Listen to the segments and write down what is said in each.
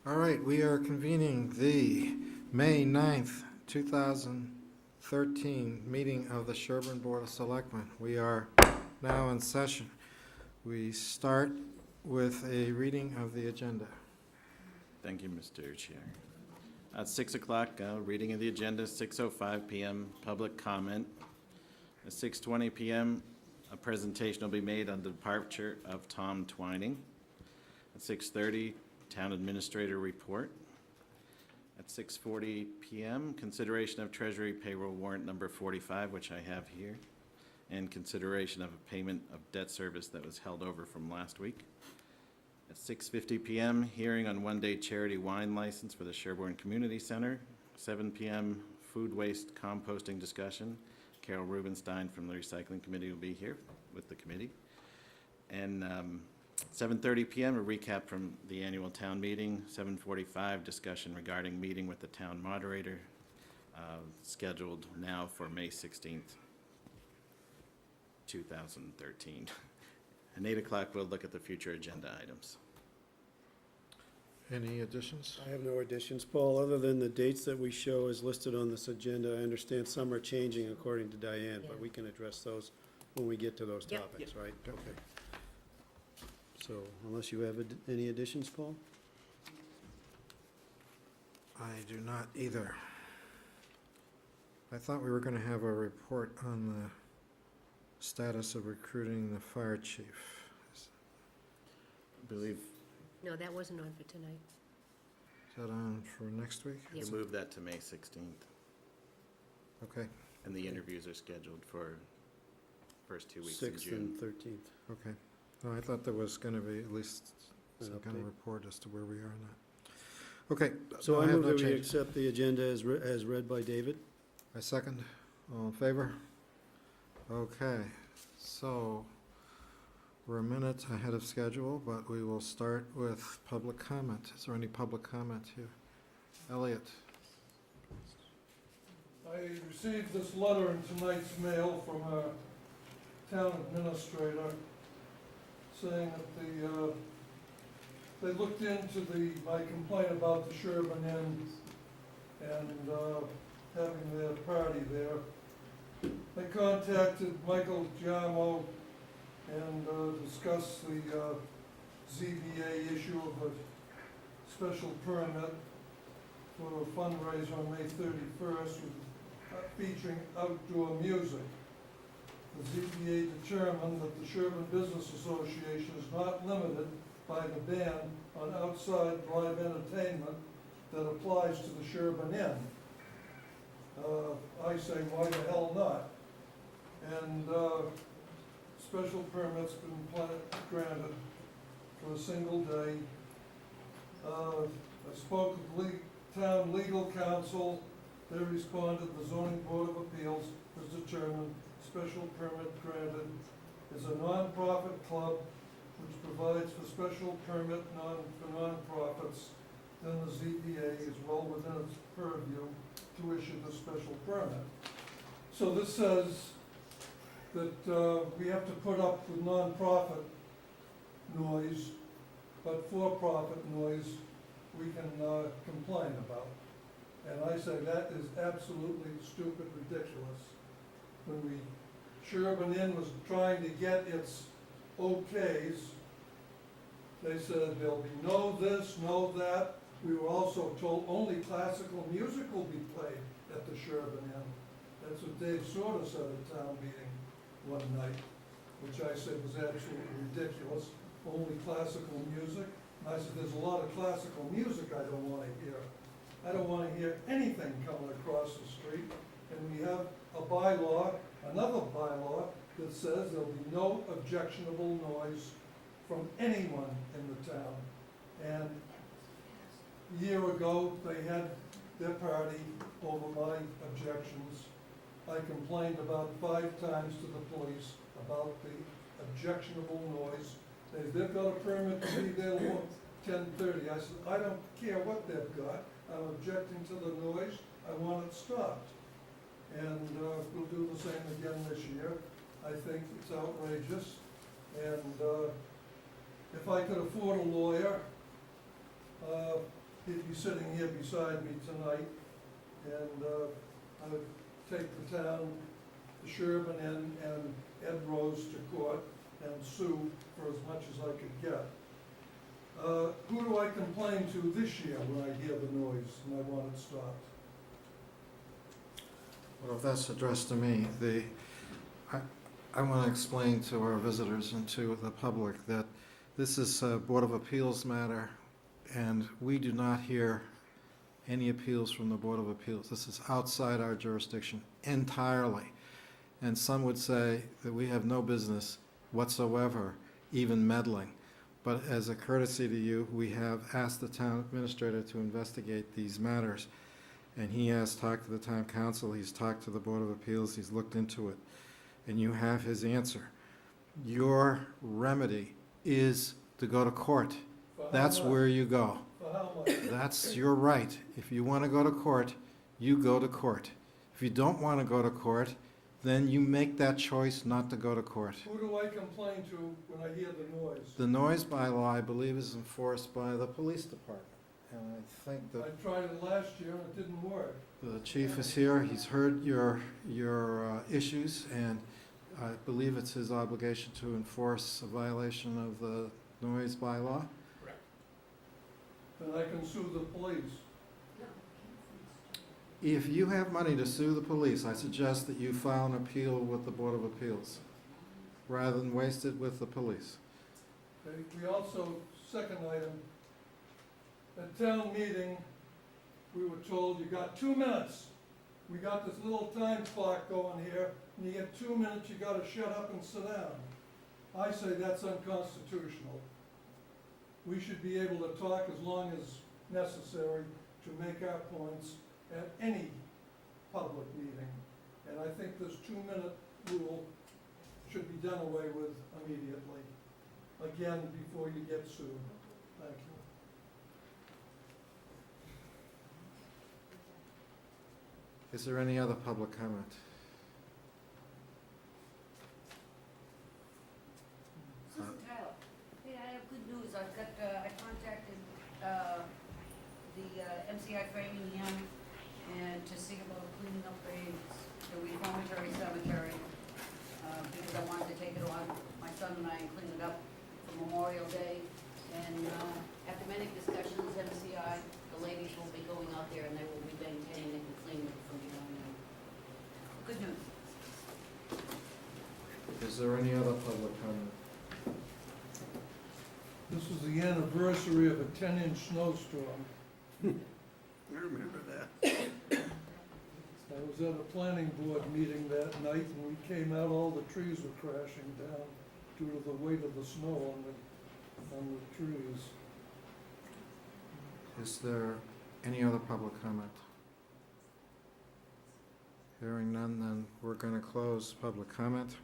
All right, we are convening the May 9th, 2013 meeting of the Sherborn Board of Selectmen. We are now in session. We start with a reading of the agenda. Thank you, Mr. Chair. At 6 o'clock, reading of the agenda, 6:05 p.m., public comment. At 6:20 p.m., a presentation will be made on the departure of Tom Twining. At 6:30, Town Administrator report. At 6:40 p.m., consideration of Treasury payroll warrant number 45, which I have here, and consideration of a payment of debt service that was held over from last week. At 6:50 p.m., hearing on one-day charity wine license for the Sherborn Community Center. 7 p.m., food waste composting discussion. Carol Rubenstein from the Recycling Committee will be here with the committee. And 7:30 p.m., a recap from the annual town meeting. 7:45, discussion regarding meeting with the town moderator, scheduled now for May 16th, 2013. And 8 o'clock, we'll look at the future agenda items. Any additions? I have no additions, Paul, other than the dates that we show as listed on this agenda. I understand some are changing according to Diane, but we can address those when we get to those Yep. topics, right? Okay. So unless you have any additions, Paul? I do not either. I thought we were going to have a report on the status of recruiting the fire chief. I believe No, that wasn't on for tonight. Is that on for next week? we Yes. moved that to May 16th, Okay, and the interviews are scheduled for first 2 weeks in 6th June. and 13th. okay. No, I thought there was going to be at least An some kind of update. report as to where we are on that. Okay. So I have move no that we changes. accept the agenda as read by David. I second. All in favor? Okay, so we're a minute ahead of schedule, but we will start with public comment. Is there any public comment here? Elliot? I received this letter in tonight's mail from our town administrator saying that they looked into my complaint about the Sherborn Inn and having their party there. They contacted Michael Giamo and discussed the ZBA issue of a special permit for a fundraiser on May 31st featuring outdoor music. The ZBA determined that the Sherborn Business Association is not limited by the ban on outside live entertainment that applies to the Sherborn Inn. I say, why the hell not? And special permits been granted for a single day. I spoke with town legal counsel. They responded, the zoning board of appeals has determined special permit granted is a non-profit club which provides for special permit for non-profits. Then the ZBA is well within its purview to issue the special permit. So this says that we have to put up with non-profit noise, but for-profit noise we can complain about. And I say that is absolutely stupid, ridiculous. When Sherborn Inn was trying to get its okays, they said there'll be no this, no that. We were also told only classical music will be played at the Sherborn Inn. That's what Dave Sorda said at town meeting one night, which I said was absolutely ridiculous. Only classical music. And I said, there's a lot of classical music I don't want to hear. I don't want to hear anything coming across the street. And we have a bylaw, another bylaw, that says there'll be no objectionable noise from anyone in the town. And a year ago, they had their party over my objections. I complained about 5 times to the police about the objectionable noise. They've got a permit to be there till 10:30. I said, I don't care what they've got. I'm objecting to the noise. I want it stopped. And we'll do the same again this year. I think it's outrageous. And if I could afford a lawyer, he'd be sitting here beside me tonight, and I would take the town, the Sherborn and Ed Rose to court and sue for as much as I could get. Who do I complain to this year when I hear the noise and I want it stopped? Well, if that's addressed to me, I want to explain to our visitors and to the public that this is a Board of Appeals matter, and we do not hear any appeals from the Board of Appeals. This is outside our jurisdiction entirely. And some would say that we have no business whatsoever even meddling. But as a courtesy to you, we have asked the town administrator to investigate these matters. And he has talked to the town council, he's talked to the Board of Appeals, he's looked into it. And you have his answer. Your remedy is to go to court. For how That's much? where you go. For how much? That's your right. If you want to go to court, you go to court. If you don't want to go to court, then you make that choice not to go to court. Who do I complain to when I hear the noise? The noise bylaw, I believe, is enforced by the police department. And I think I that tried it last year and it didn't work. the chief is here, he's heard your issues, and I believe it's his obligation to enforce a violation of the noise bylaw. Then I can sue the police. If you have money to sue the police, I suggest that you file an appeal with the Board of Appeals, rather than waste it with the police. Okay, we also, second item, at town meeting, we were told you got 2 minutes. We got this little time clock going here, and you get 2 minutes, you gotta shut up and sit down. I say that's unconstitutional. We should be able to talk as long as necessary to make our points at any public meeting. And I think this 2-minute rule should be done away with immediately. Again, before you get sued. Thank you. Is there any other public comment? Susan Tyler. Hey, I have good news. I've got, I contacted, the MCI Framingham and to see about cleaning up the reformatory cemetery, because I wanted to take it on, my son and I, and clean it up for Memorial Day. And, after many discussions, MCI, the ladies will be going out there and they will be maintaining it and cleaning it from the on. Good news. Is there any other public comment? This is the anniversary of a 10-inch snowstorm. I remember that. I was at a planning board meeting that night, and we came out, all the trees were crashing down due to the weight of the snow on the trees. Is there any other public comment? Hearing none, then we're going to close public comment.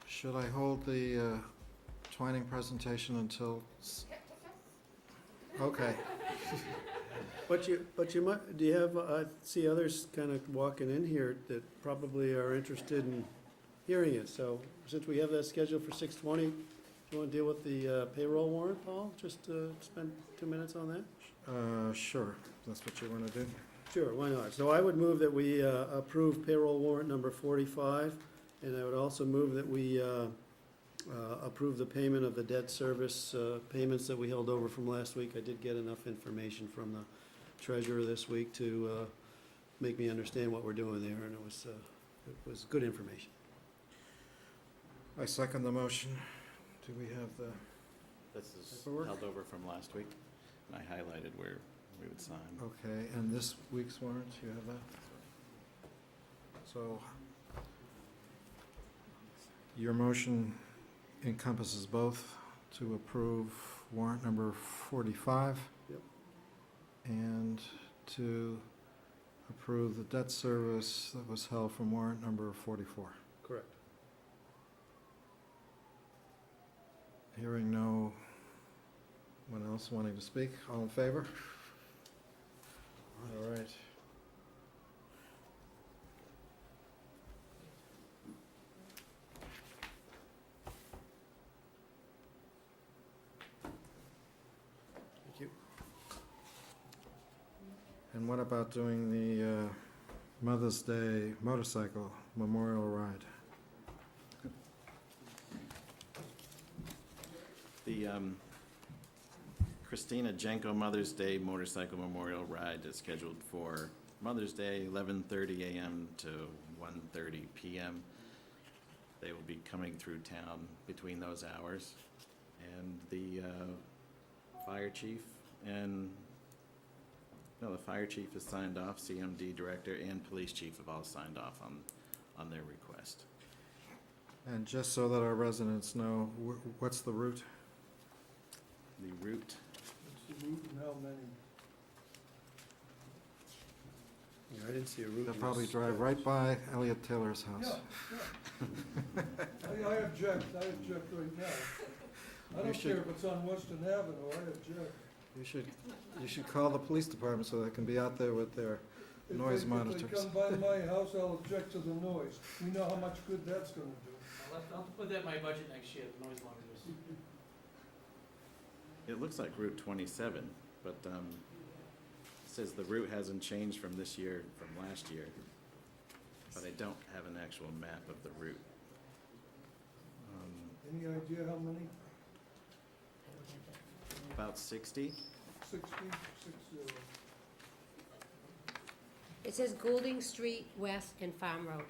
Should I hold the Twining presentation until? Okay. But you might, do you have, I see others kind of walking in here that probably are interested in hearing it. So since we have that scheduled for 6:20, do you want to deal with the payroll warrant, Paul? Just spend 2 minutes on that? Sure, that's what you want to do. Sure, why not? So I would move that we approve payroll warrant number 45, and I would also move that we approve the payment of the debt service payments that we held over from last week. I did get enough information from the treasurer this week to make me understand what we're doing there, and it was good information. I second the motion. Do we have the, This is Paperwork? held over from last week, and I highlighted where we would sign. okay, and this week's warrant, you have that? So your motion encompasses both to approve warrant number 45. Yep. And to approve the debt service that was held from warrant number 44. Correct. Hearing no one else wanting to speak, all in favor? All right. And what about doing the Mother's Day motorcycle memorial ride? The Christina Jenko Mother's Day Motorcycle Memorial Ride is scheduled for Mother's Day, 11:30 a.m. to 1:30 p.m. They will be coming through town between those hours. And the fire chief and, no, the fire chief has signed off, CMD director and police chief have all signed off on their request. And just so that our residents know, what's the route? The route, It's the route and how many. Yeah, I didn't see a route. They'll in probably this. drive right by Elliot Taylor's Yeah, house. yeah. I object right now. I You don't should- care if it's on Western Avenue, I object. You should call the police department so they can be out there with their If noise they monitors. come by my house, I'll object to the noise. We know how much good that's gonna do. I'll put that in my budget next year, the noise monitors. it looks like Route 27, but it says the route hasn't changed from this year, from last year. But I don't have an actual map of the route. Any idea how many? About 60? 60, 60. It says Goulding Street West and Farm Road.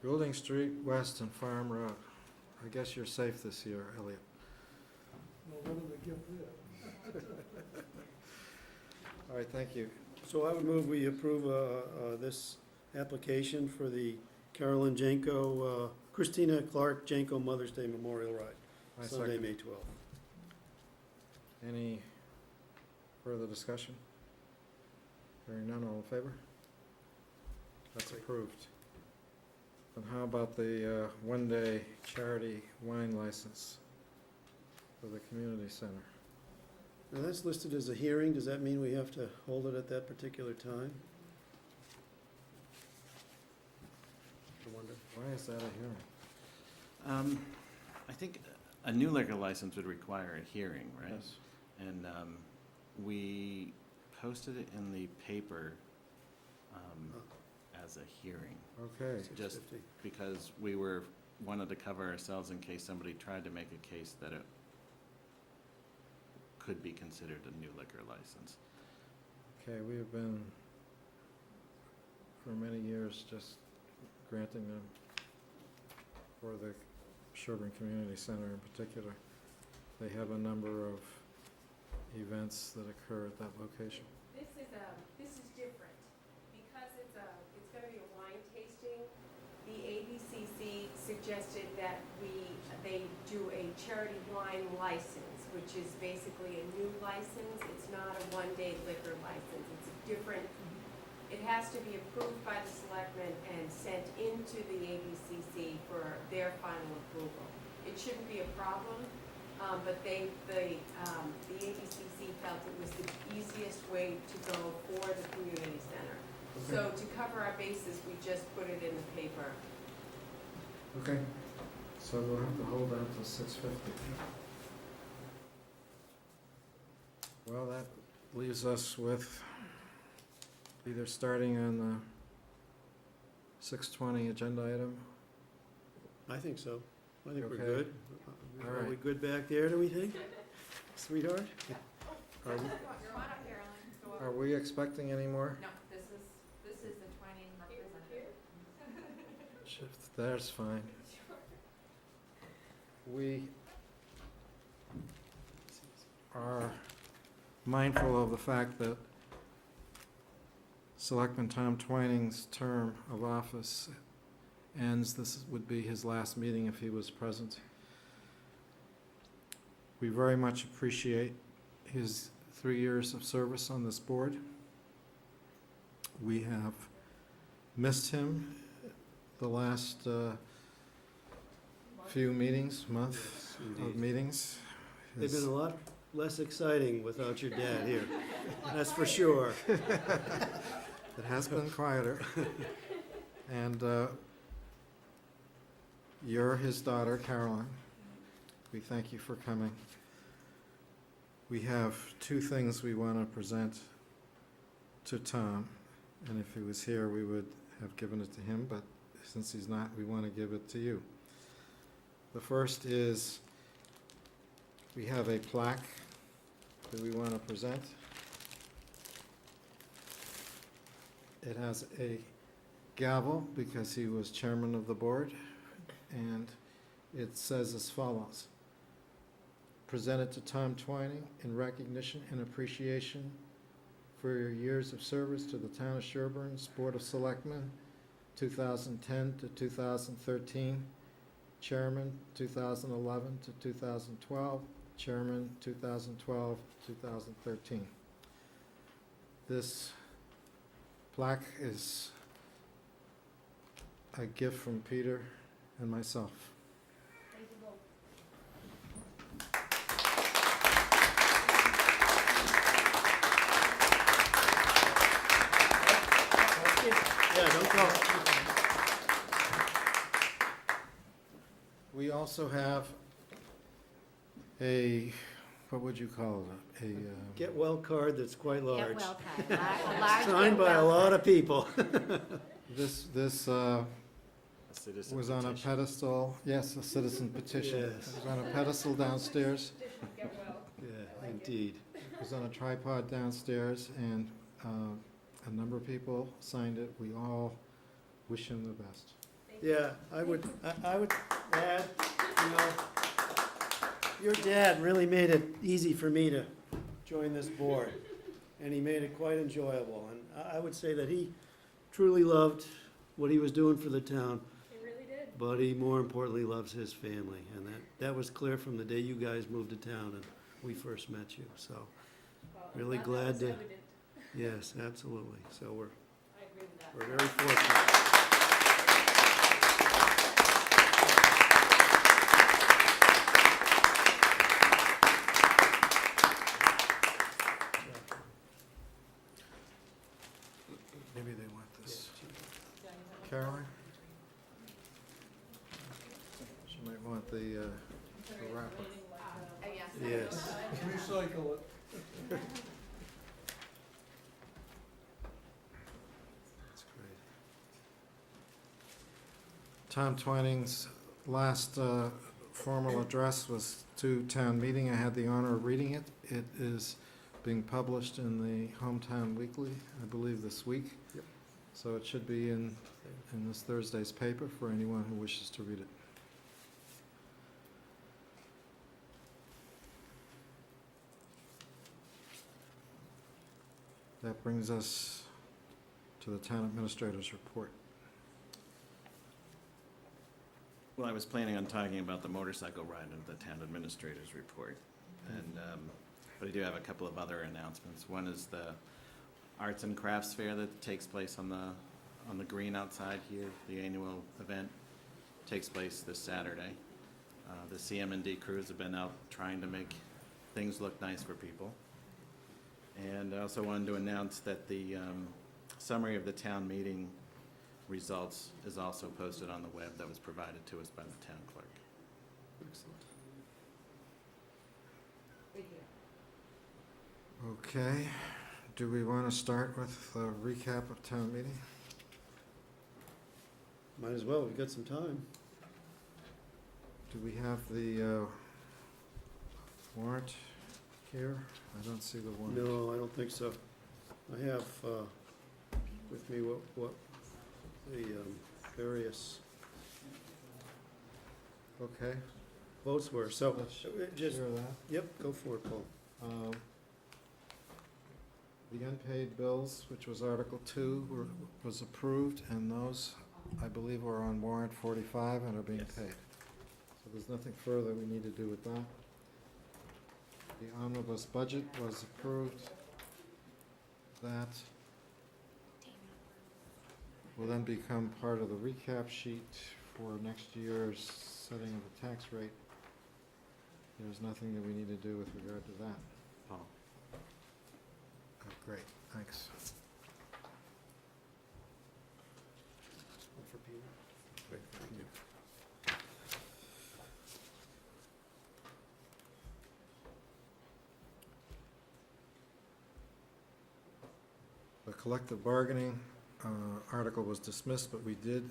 Goulding Street, West and Farm Road. I guess you're safe this year, Elliot. Well, what do they get there? All right, thank you. So I would move we approve this application for the Carolyn Janko, Christina Clark Janko Mother's Day Memorial Ride, I Sunday, second. May 12th. Any further discussion? Hearing none, all in favor? That's approved. And how about the one-day charity wine license for the community center? Now, that's listed as a hearing. Does that mean we have to hold it at that particular time? I wonder. Why is that a hearing? I think a new liquor license would require a hearing, right? Yes. And we posted it in the paper as a hearing, Okay, just 6:50. because wanted to cover ourselves in case somebody tried to make a case that it could be considered a new liquor license. okay, we have been, for many years, just granting them for the Sherborn Community Center in particular. They have a number of events that occur at that location. This is different, because it's gonna be a wine tasting. The ABCC suggested that they do a charity wine license, which is basically a new license. It's not a one-day liquor license, it's a different, it has to be approved by the selectmen and sent into the ABCC for their final approval. It shouldn't be a problem, but the ABCC felt it was the easiest way to go for the community center. So to cover our bases, we just put it in the paper. Okay, so we'll have to hold that till 6:50. Well, that leaves us with either starting on the 6:20 agenda item. I think so. I think we're Okay. good. All Are we right. good back there, do we think? Sweetheart? Are we- Come on up, Carolyn, go up. Are we expecting any more? No, this is the Twining representative. That's fine. We are mindful of the fact that Selectman Tom Twining's term of office ends. This would be his last meeting if he was present. We very much appreciate his 3 years of service on this board. We have missed him the last few meetings, month Yes, of indeed. meetings. They've His- been a lot less exciting without your dad here. That's for sure. It has been quieter. And you're his daughter, Caroline. We thank you for coming. we have two things we want to present to Tom, and if he was here, we would have given it to him, but since he's not, we want to give it to you. The first is, we have a plaque that we want to present. It has a gavel because he was chairman of the board, and it says as follows: presented to Tom Twining in recognition and appreciation for your years of service to the town of Sherborn's Board of Selectmen, 2010 to 2013, Chairman 2011 to 2012, Chairman 2012 2013. This plaque is a gift from Peter and myself. Thank you both. Yeah, don't go. We also have a, what would you call it? A, Get well card that's quite large. Get well card, a large Signed get by a well lot of people. this A citizen was on a petition. pedestal, yes, a citizen petition. It Yes. was on a pedestal downstairs, Get well. Yeah, indeed. it was on a tripod downstairs, and a number of people signed it. We all wish him the best. Yeah, I would add, you know, your dad really made it easy for me to join this board, and he made it quite enjoyable. And I would say that he truly loved what he was doing for the town, It really did. but he more importantly loves his family, and that was clear from the day you guys moved to town and we first met you, so, Well, Really that glad was to- evident. yes, absolutely. So we're I agree with that. very fortunate. Maybe they want this. Caroline? She might want the wrapper. Yes. Recycle it. That's great. Tom Twining's last formal address was to town meeting. I had the honor of reading it. It is being published in the Hometown Weekly, I believe, this week. Yep. So it should be in this Thursday's paper for anyone who wishes to read it. That brings us to the town administrator's report. Well, I was planning on talking about the motorcycle ride of the town administrator's report. And, but I do have a couple of other announcements. One is the Arts and Crafts Fair that takes place on the green outside here. The annual event takes place this Saturday. The CM&D crews have been out trying to make things look nice for people. And I also wanted to announce that the summary of the town meeting results is also posted on the web that was provided to us by the town clerk. Excellent. Thank you. Okay, do we want to start with a recap of town meeting? Might as well, we've got some time. Do we have the warrant here? I don't see the warrant. No, I don't think so. I have with me what the various Okay, votes were, so let's just, share that. yep, go for it, Paul. The unpaid bills, which was Article 2, was approved, and those, I believe, were on warrant 45 and are being Yes. paid. So there's nothing further we need to do with that. The omnibus budget was approved. That will then become part of the recap sheet for next year's setting of the tax rate. There's nothing that we need to do with regard to that. Paul? Oh, great, thanks. For Peter. Great, thank you. collective bargaining article was dismissed, but we did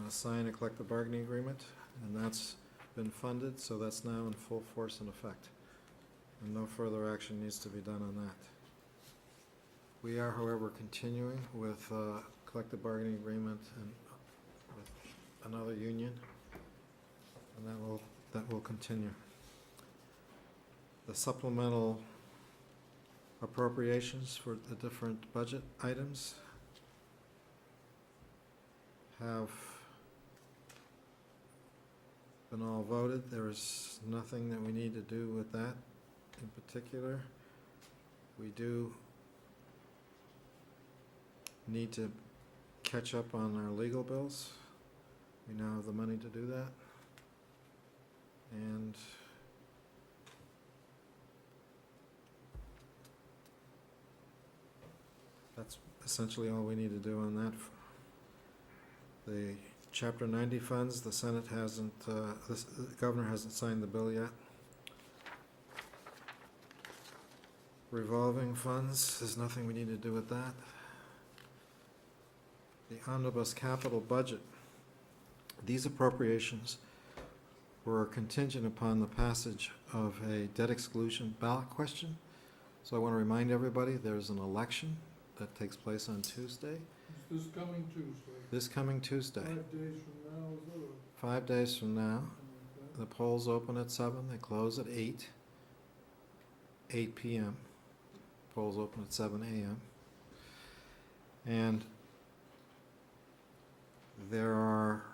sign a collective bargaining agreement, and that's been funded, so that's now in full force and effect. And no further action needs to be done on that. We are, however, continuing with collective bargaining agreement and with another union, and that will continue. The supplemental appropriations for the different budget items have been all voted. There is nothing that we need to do with that in particular. We do need to catch up on our legal bills. We now have the money to do that. And that's essentially all we need to do on that. The Chapter 90 funds, the Senate hasn't, the Governor hasn't signed the bill yet. Revolving funds, there's nothing we need to do with that. The omnibus capital budget, these appropriations were contingent upon the passage of a debt exclusion ballot question. So I want to remind everybody, there's an election that takes place on Tuesday. It's this coming Tuesday. This coming Tuesday. 5 days from now, is it? 5 days from now. Okay. The polls open at 7, they close at 8 p.m. Polls open at 7 a.m. And there are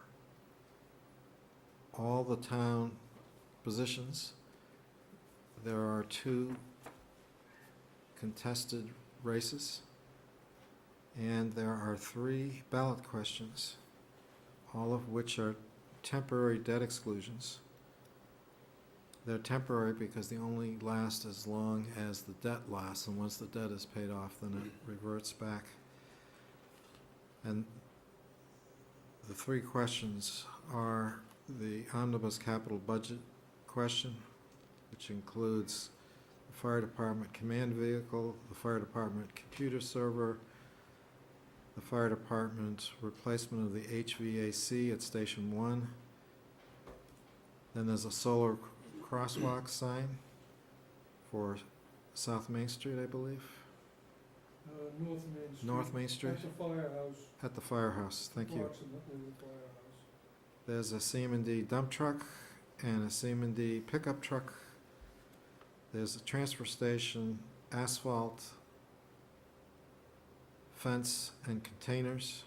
all the town positions. There are 2 contested races. And there are 3 ballot questions, all of which are temporary debt exclusions. They're temporary because they only last as long as the debt lasts, and once the debt is paid off, then it reverts back. And the 3 questions are the omnibus capital budget question, which includes the fire department command vehicle, the fire department computer server, the fire department replacement of the HVAC at Station 1. Then there's a solar crosswalk sign for South Main Street, I believe. North Main Street. North Main Street? At the firehouse. At the firehouse, thank you. Approximately the firehouse. There's a CM&D dump truck and a CM&D pickup truck. There's a transfer station, asphalt, fence, and containers.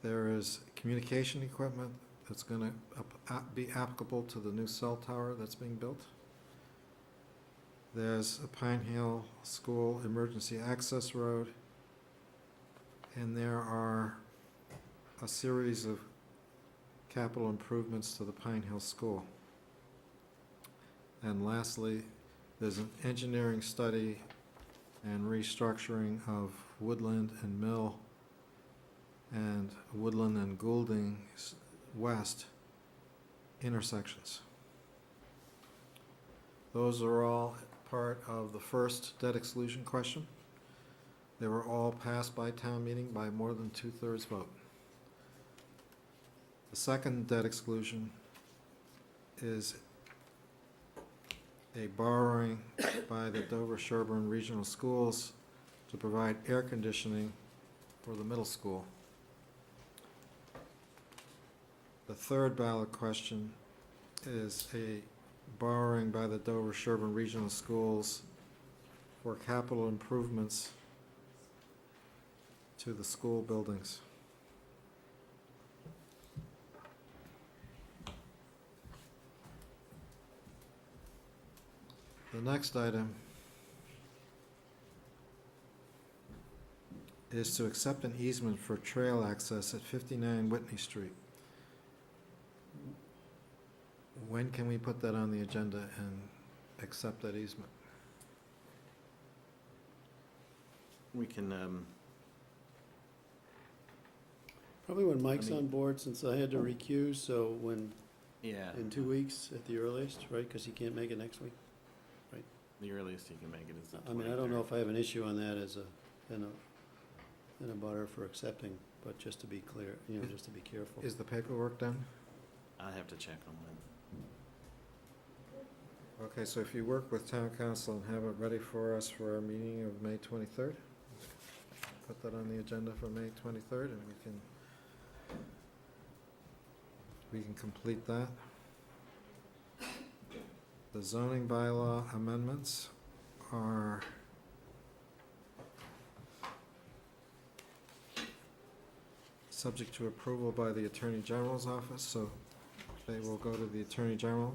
There is communication equipment that's going to be applicable to the new cell tower that's being built. There's a Pine Hill School emergency access road. And there are a series of capital improvements to the Pine Hill School. And lastly, there's an engineering study and restructuring of Woodland and Mill and Woodland and Goulding West intersections. Those are all part of the first debt exclusion question. They were all passed by town meeting by more than 2/3 vote. The second debt exclusion is a borrowing by the Dover-Sherborn Regional Schools to provide air conditioning for the middle school. The third ballot question is a borrowing by the Dover-Sherborn Regional Schools for capital improvements to the school buildings. The next item is to accept an easement for trail access at 59 Whitney Street. When can we put that on the agenda and accept that easement? We can, Probably when Mike's I mean- on board, since I had to recuse, so when, yeah. in 2 weeks at the earliest, right, because he can't make it next week. The earliest he can make it is the 23rd. I mean, I don't know if I have an issue on that as in a butter for accepting, but just to be clear, just to be careful. Is the paperwork done? I have to check on that. Okay, so if you work with town council and have it ready for us for our meeting of May 23rd, put that on the agenda for May 23rd, and we can complete that. The zoning bylaw amendments are subject to approval by the Attorney General's office, so they will go to the Attorney General.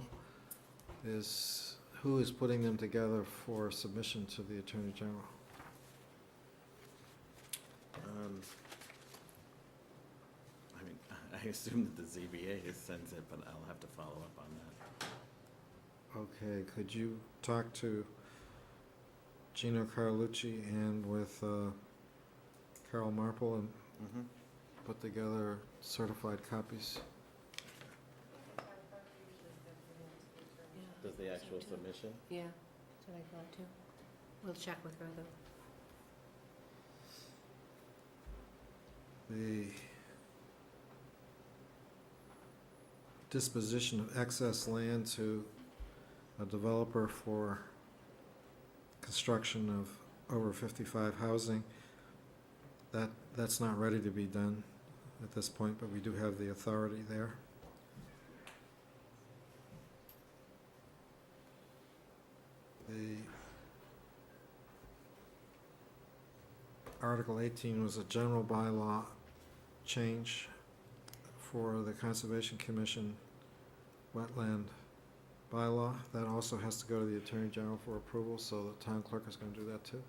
Who is putting them together for submission to the Attorney General? I mean, I assume that the ZBA sends it, but I'll have to follow up on that. Okay, could you talk to Gino Carlucci and with Carol Marple and Mhm. put together certified copies? Does the actual submission? Yeah, that's what I thought too. We'll check with her though. The disposition of excess land to a developer for construction of over 55 housing, that's not ready to be done at this point, but we do have the authority there. The Article 18 was a general bylaw change for the Conservation Commission wetland bylaw. That also has to go to the Attorney General for approval, so the town clerk is gonna do that too.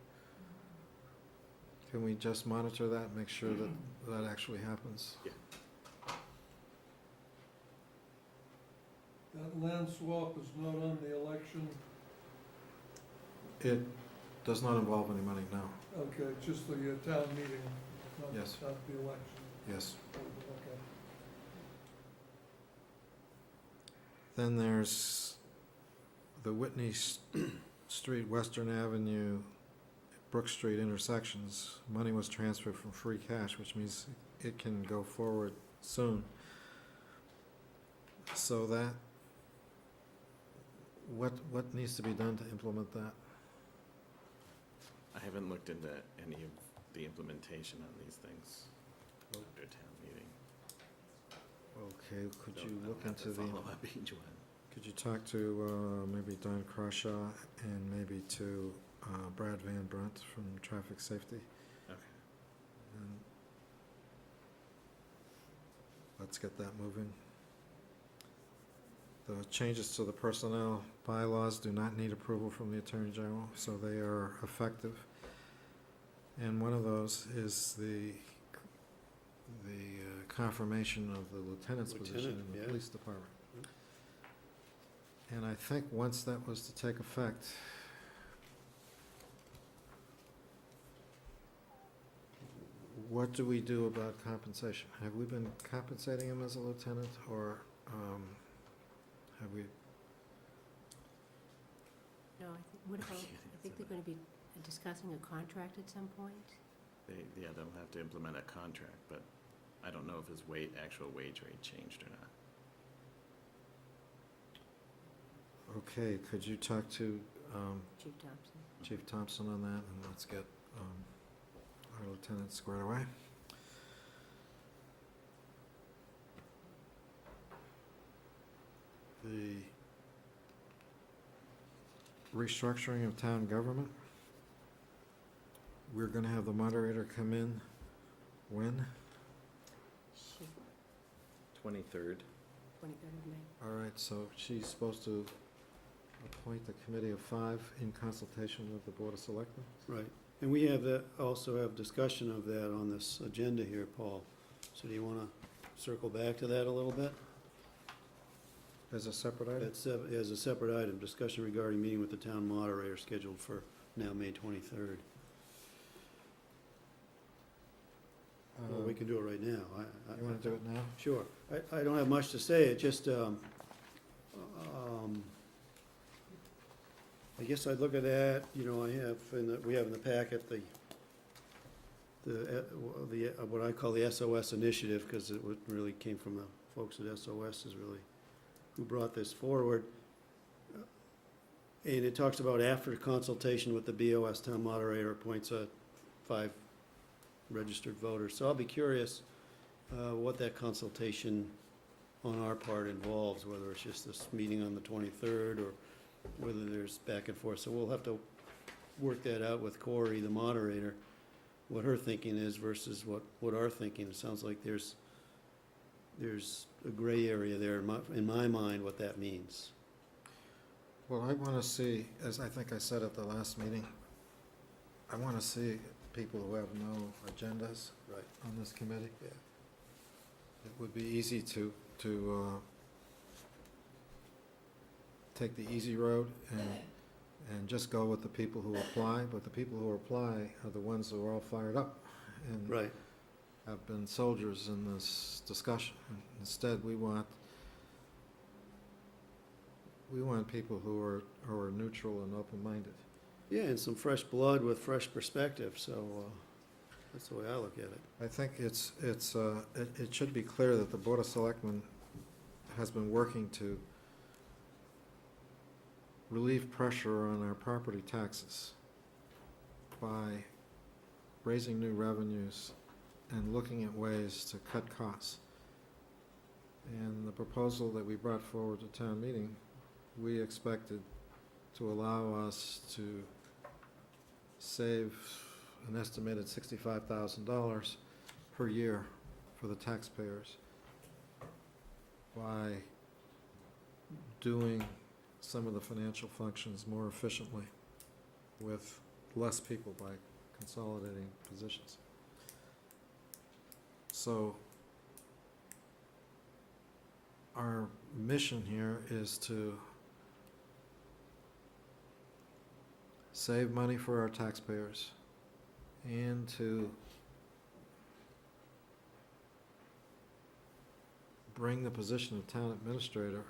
Can we just monitor that, make sure that that actually happens? Yeah. That land swap is not on the election, It does not involve any money, no. okay, just the town meeting, Yes. not the election. Yes. Okay. Then there's the Whitney Street, Western Avenue, Brook Street intersections. Money was transferred from free cash, which means it can go forward soon. So what needs to be done to implement that? I haven't looked into any of the implementation on these things after town meeting. Okay, could So you I'll look have to into the, follow up each one. could you talk to maybe Don Crawshaw and maybe to Brad Van Brunt from Traffic Safety? Okay. And let's get that moving. The changes to the personnel bylaws do not need approval from the Attorney General, so they are effective. And one of those is the confirmation of the lieutenant's position Lieutenant, in the yeah. police department. And I think once that was to take effect, what do we do about compensation? Have we been compensating him as a lieutenant, or have we? No, what about, I think they're gonna be discussing a contract at some point? They'll have to implement a contract, but I don't know if his actual wage rate changed or not. Okay, could you talk to Chief Thompson? Chief Thompson on that, and let's get our lieutenant squared away. The restructuring of town government. We're gonna have the moderator come in when? She, 23rd. 23rd of May. All right, so she's supposed to appoint a committee of 5 in consultation with the Board of Selectmen? Right, and we have that, also have discussion of that on this agenda here, Paul. So do you wanna circle back to that a little bit? As a separate item? That's, as a separate item, discussion regarding meeting with the town moderator scheduled for now May 23rd. Well, we can do it right now. You wanna do it now? Sure. I don't have much to say, it just, I guess I'd look at that, you know, we have in the packet what I call the SOS initiative, because really came from the folks at SOS is really who brought this forward. And it talks about after consultation with the BOS, town moderator appoints 5 registered voters. So I'll be curious what that consultation on our part involves, whether it's just this meeting on the 23rd or whether there's back and forth. So we'll have to work that out with Corey, the moderator, what her thinking is versus what our thinking. It sounds like there's a gray area there in my mind what that means. Well, I want to see, as I think I said at the last meeting, I want to see people who have no agendas Right. on this committee. Yeah. It would be easy to take the easy road and just go with the people who apply, but the people who apply are the ones who are all fired up and Right. have been soldiers in this discussion. Instead, we want people who are neutral and open-minded. Yeah, and some fresh blood with fresh perspective, so that's the way I look at it. I think it should be clear that the Board of Selectmen has been working to relieve pressure on our property taxes by raising new revenues and looking at ways to cut costs. And the proposal that we brought forward to town meeting, we expected to allow us to save an estimated $65,000 per year for the taxpayers by doing some of the financial functions more efficiently with less people by consolidating positions. So our mission here is to save money for our taxpayers and to bring the position of town administrator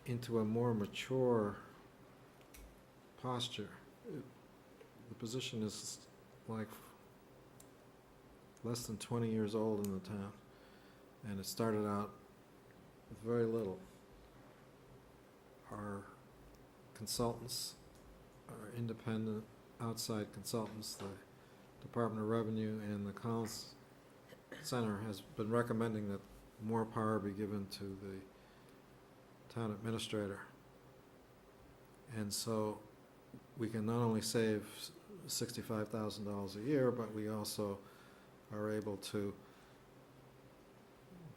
into a more mature posture. The position is like less than 20 years old in the town, and it started out with very little. Our consultants, our independent outside consultants, the Department of Revenue and the Collins Center has been recommending that more power be given to the town administrator. And so we can not only save $65,000 a year, but we also are able to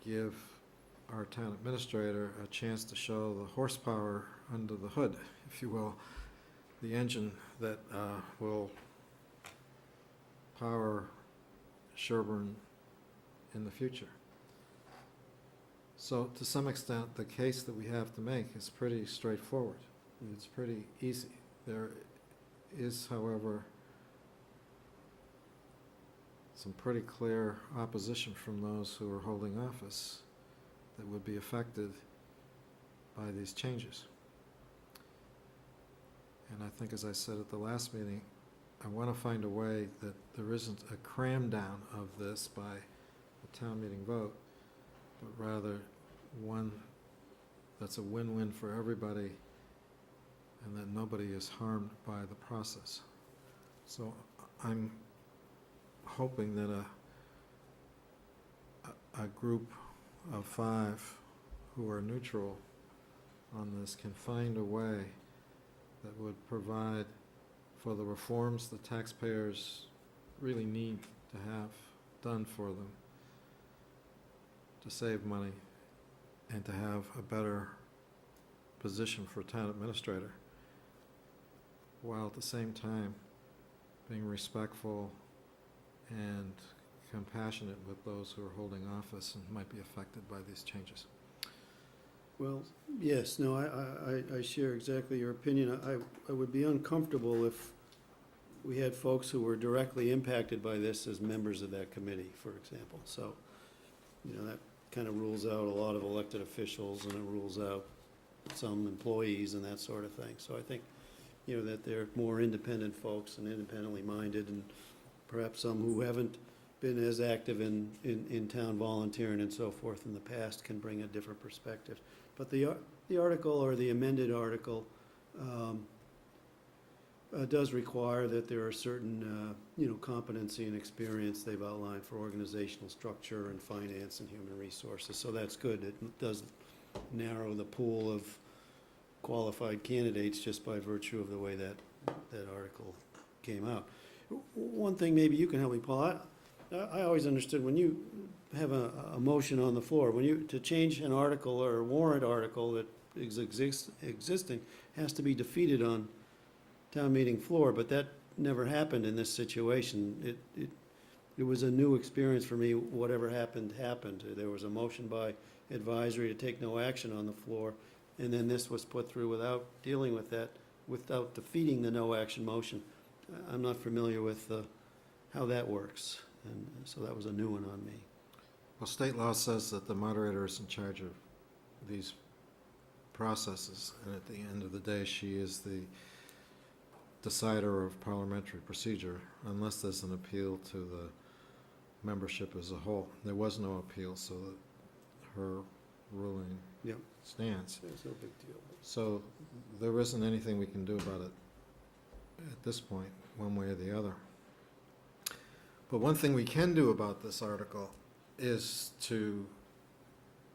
give our town administrator a chance to show the horsepower under the hood, if you will, the engine that will power Sherborn in the future. So to some extent, the case that we have to make is pretty straightforward. It's pretty easy. There is, however, some pretty clear opposition from those who are holding office that would be affected by these changes. And I think, as I said at the last meeting, I want to find a way that there isn't a cram down of this by a town meeting vote, but rather one that's a win-win for everybody and that nobody is harmed by the process. So I'm hoping that a group of 5 who are neutral on this can find a way that would provide for the reforms the taxpayers really need to have done for them to save money and to have a better position for a town administrator, while at the same time being respectful and compassionate with those who are holding office and might be affected by these changes. Well, yes, no, I share exactly your opinion. I would be uncomfortable if we had folks who were directly impacted by this as members of that committee, for example. So, that kind of rules out a lot of elected officials, and it rules out some employees and that sort of thing. So I think you know, that they're more independent folks and independently minded, and perhaps some who haven't been as active in town volunteering and so forth in the past can bring a different perspective. But the article, or the amended article, does require that there are certain, you know, competency and experience they've outlined for organizational structure and finance and human resources. So that's good. It does narrow the pool of qualified candidates just by virtue of the way that article came out. One thing maybe you can help me, Paul, I always understood when you have a motion on the floor, to change an article or a warrant article that is existing, has to be defeated on town meeting floor, but that never happened in this situation. It was a new experience for me. Whatever happened, happened. There was a motion by advisory to take no action on the floor, and then this was put through without dealing with that, without defeating the no action motion. I'm not familiar with how that works, and so that was a new one on me. Well, state law says that the moderator is in charge of these processes, and at the end of the day, she is the decider of parliamentary procedure, unless there's an appeal to the membership as a whole. There was no appeal, so that her ruling Yep. stands. It's no big deal. So there isn't anything we can do about it at this point, one way or the other. But one thing we can do about this article is to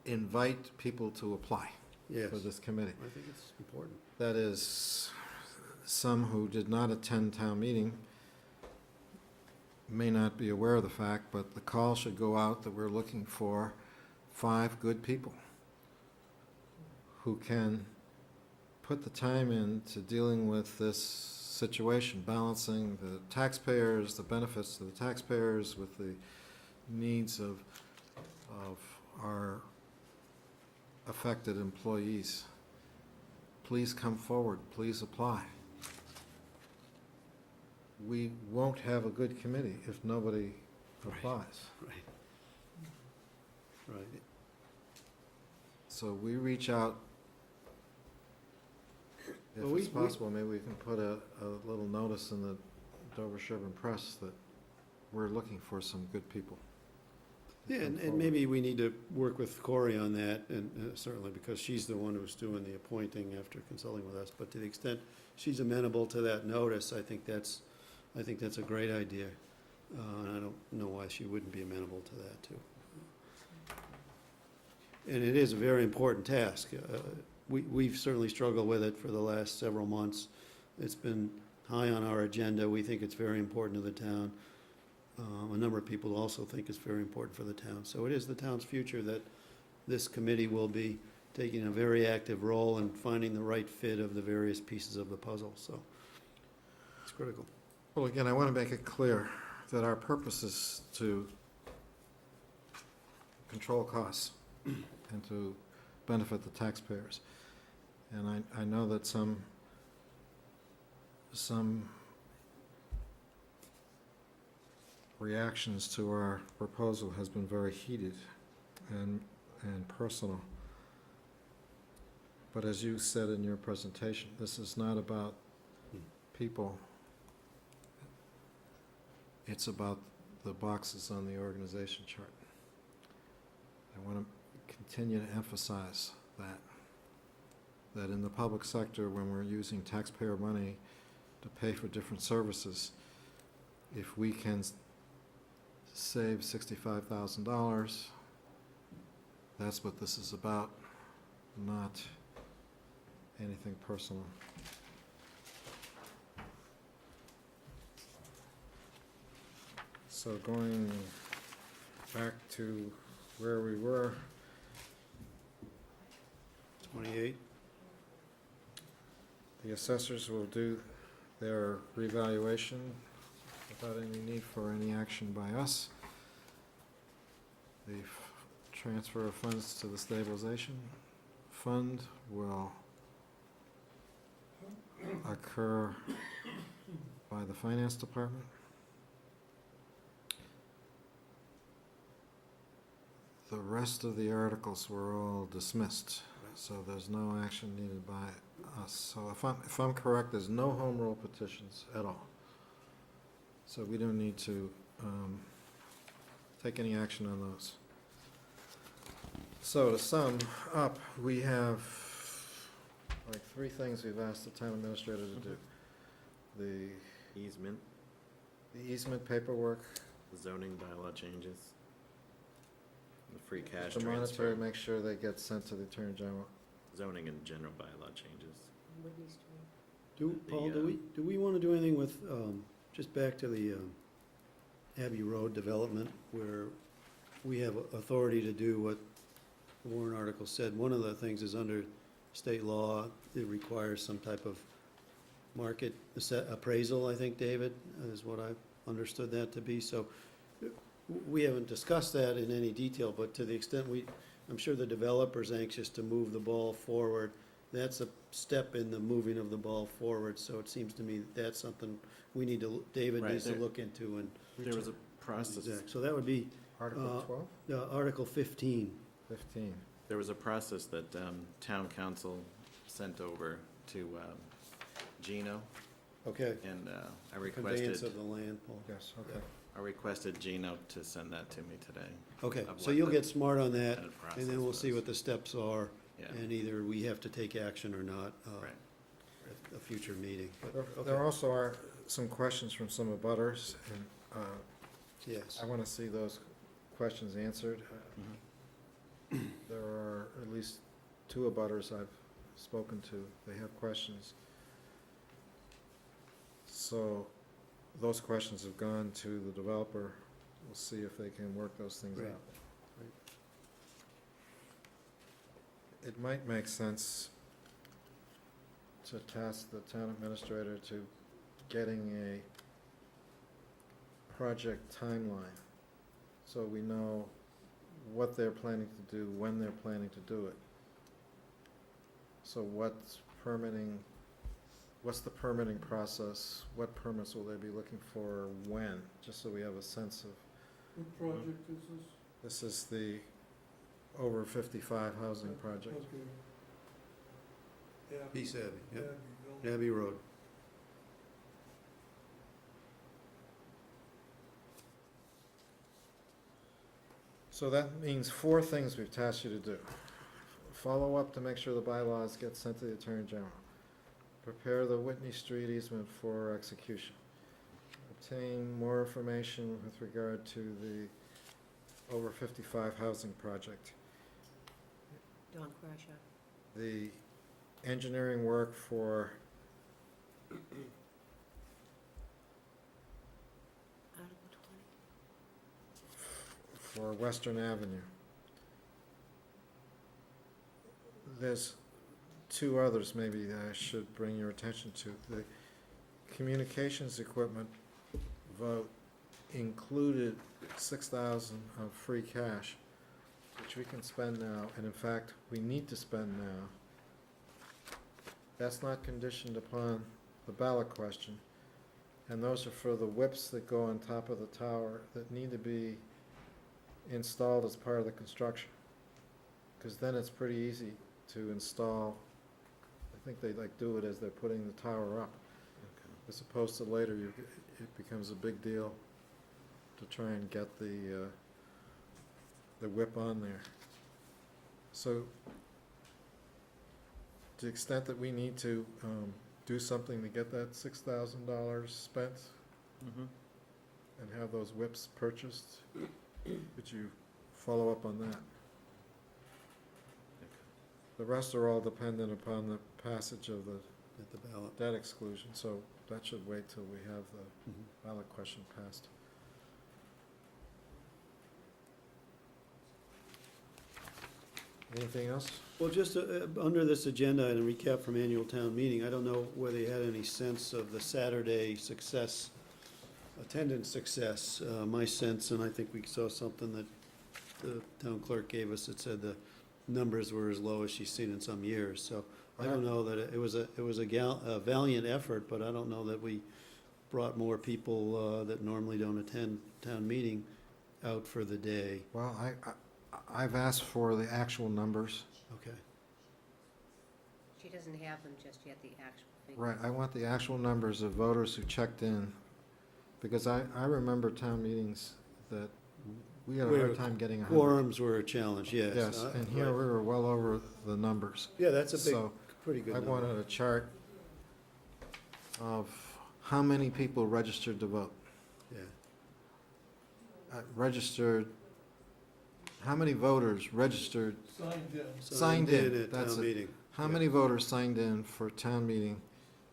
invite people to apply Yes, for this committee. I think it's important. That is, some who did not attend town meeting may not be aware of the fact, but the call should go out that we're looking for 5 good people who can put the time into dealing with this situation, balancing the taxpayers, the benefits to the taxpayers with the needs of our affected employees. Please come forward, please apply. We won't have a good committee if nobody applies. Right. Right. So we reach out, Well, if it's we- possible, maybe we can put a little notice in the Dover Sherborn Press that we're looking for some good people. to Yeah, come and forward. maybe we need to work with Corey on that, and certainly because she's the one who's doing the appointing after consulting with us. But to the extent she's amenable to that notice, I think that's a great idea. And I don't know why she wouldn't be amenable to that, too. And it is a very important task. We've certainly struggled with it for the last several months. It's been high on our agenda. We think it's very important to the town. A number of people also think it's very important for the town. So it is the town's future that this committee will be taking a very active role in finding the right fit of the various pieces of the puzzle. So it's critical. Well, again, I want to make it clear that our purpose is to control costs and to benefit the taxpayers. And I know that some reactions to our proposal has been very heated and personal. But as you said in your presentation, this is not about people. It's about the boxes on the organization chart. I want to continue to emphasize that in the public sector, when we're using taxpayer money to pay for different services, if we can save $65,000, that's what this is about, not anything personal. So going back to where we were, 28? the assessors will do their revaluation without any need for any action by us. The transfer of funds to the stabilization fund will occur by the finance department. The rest of the articles were all dismissed, so there's no action needed by us. So if I'm correct, there's no home rule petitions at all. So we don't need to take any action on those. So to sum up, we have like 3 things we've asked the town administrator to do. Easement, The easement paperwork, the zoning bylaw changes, the free cash the monitor, transfer, make sure they get sent to the Attorney General. zoning and general bylaw changes. Whitney Street. Paul, The, do we want to do anything with, just back to the Abbey Road development, where we have authority to do what the warrant article said? One of the things is under state law, it requires some type of market appraisal, I think, David, is what I've understood that to be. So we haven't discussed that in any detail, but to the extent I'm sure the developer's anxious to move the ball forward. That's a step in the moving of the ball forward, so it seems to me that's something we need to, David Right, needs to there- look into and. There was a process, Exact. So that would be Article 12, Article 15. 15. there was a process that town council sent over to Gino, Okay. and I Conveyance requested, of the land, Paul. Yes, okay. Gino to send that to me today. Okay, Of so what you'll the get smart on that, kind of and process then we'll see was. what the steps are, Yeah, and either we have to take action or not right. at a future meeting. But, There okay, also are some questions from some abutters, and yes. I want to see those questions answered. Mhm. There are at least 2 abutters I've spoken to. They have questions. So those questions have gone to the developer. We'll see if they can work those things Right. out. It might make sense to task the town administrator to getting a project timeline, so we know what they're planning to do, when they're planning to do it. So what's the permitting process, what permits will they be looking for, when, just so we have a sense of. What project is this? This is the over 55 housing project. Okay. Abbey- Peace Abbey, yep. Abbeville. Abbey Road. So that means 4 things we've tasked you to do. Follow up to make sure the bylaws get sent to the Attorney General. Prepare the Whitney Street easement for execution. Obtain more information with regard to the over 55 housing project. Don Crusher. The engineering work for Article 20. Western Avenue. There's 2 others maybe that I should bring your attention to. The communications equipment vote included 6,000 of free cash, which we can spend now, and in fact, we need to spend now. That's not conditioned upon the ballot question, and those are for the whips that go on top of the tower that need to be installed as part of the construction. Because then it's pretty easy to install. I think they do it as they're putting the tower up, as opposed to later, it becomes a big deal to try and get the whip on there. So, to the extent that we need to do something to get that $6,000 spent Mhm. and have those whips purchased, could you follow up on that? The rest are all dependent upon the passage of the At the ballot. debt exclusion, so that should wait till we have the Mhm. ballot question passed. Anything else? Well, just under this agenda and a recap from annual town meeting, I don't know whether you had any sense of the Saturday success, attendance success. My sense, and I think we saw something that the town clerk gave us that said the numbers were as low as she's seen in some years. So I don't know that it was a valiant effort, but I don't know that we brought more people that normally don't attend town meeting out for the day. Well, I've asked for the actual numbers, Okay. She doesn't have them just yet, the actual figures. Right, I want the actual numbers of voters who checked in, because I remember town meetings that we had a Where hard time getting 100. Quorums were a challenge, yes. Yes, and here we Right. were well over the numbers. Yeah, that's a big, So pretty good I number. wanted a chart of how many people registered to vote. Yeah. Registered, how many voters registered, Signed in. Signed in, at that's town it. meeting. how Yeah. many voters signed in for town meeting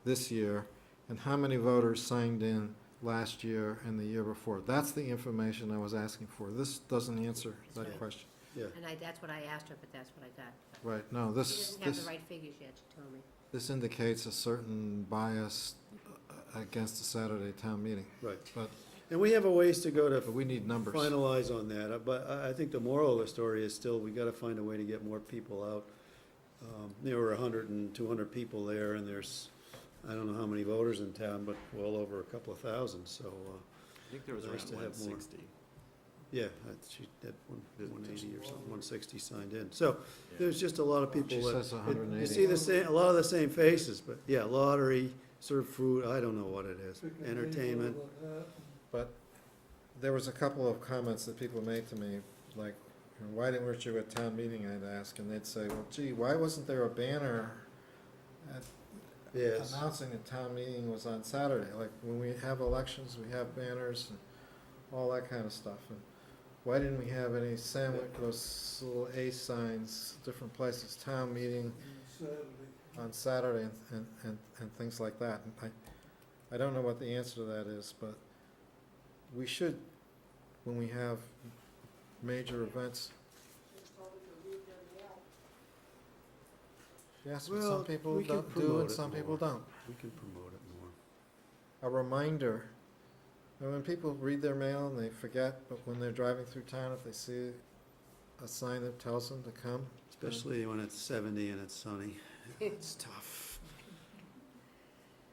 this year, and how many voters signed in last year and the year before? That's the information I was asking for. This doesn't answer that Yeah. question. Yeah, And that's what I asked her, but that's what I got. Right, no, She this, doesn't have the this, right figures yet, she told me. this indicates a certain bias against the Saturday town meeting, right. but And we have a ways to go to we need numbers. finalize on that, but I think the moral of the story is still, we gotta find a way to get more people out. There were 100 and 200 people there, and there's, I don't know how many voters in town, but well over a couple of thousand, so, I think there was Nice around to have more. 160. yeah, she had 180 or something, 160 signed in. So, there's just a lot of people She that, says you 180. see the same, a lot of the same faces, but, yeah, lottery, serve food, I don't know what it is, Pick a date, entertainment. all of that. But there was a couple of comments that people made to me, like, why weren't you at town meeting, I'd ask, and they'd say, well, gee, why wasn't there a banner Yes. announcing the town meeting was on Saturday? Like, when we have elections, we have banners and all that kind of stuff. And why didn't we have any sandwich, those little A signs, different places, town meeting Saturday. on Saturday and things like that? And I don't know what the answer to that is, but we should, when we have major events. Yes, but Well, some people we can don't do promote and it some people more. don't. We can promote it more. A reminder, and when people read their mail and they forget, but when they're driving through town, if they see a sign that tells them to come. Especially when it's 70 and it's sunny. It's tough.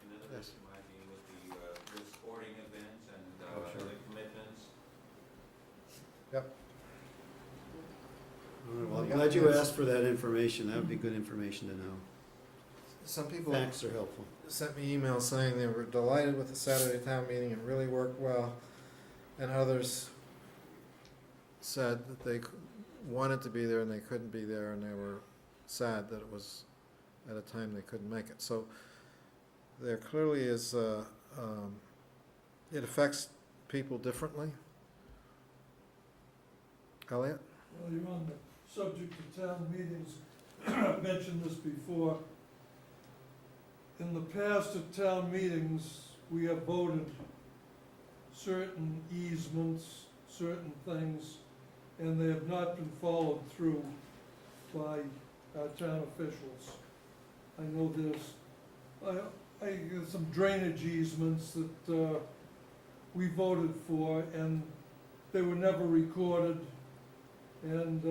Another Yes. issue might be with the sporting events and Oh, sure. other commitments. All right, well, I'm glad you asked for that information. That would be good information to know. Some people Facts are helpful. sent me emails saying they were delighted with the Saturday town meeting, it really worked well. And others said that they wanted to be there and they couldn't be there, and they were sad that it was at a time they couldn't make it. So there clearly is, it affects people differently. Elliot? Well, you're on the subject of town meetings. I've mentioned this before. In the past at town meetings, we have voted certain easements, certain things, and they have not been followed through by our town officials. I know there's some drainage easements that we voted for, and they were never recorded, and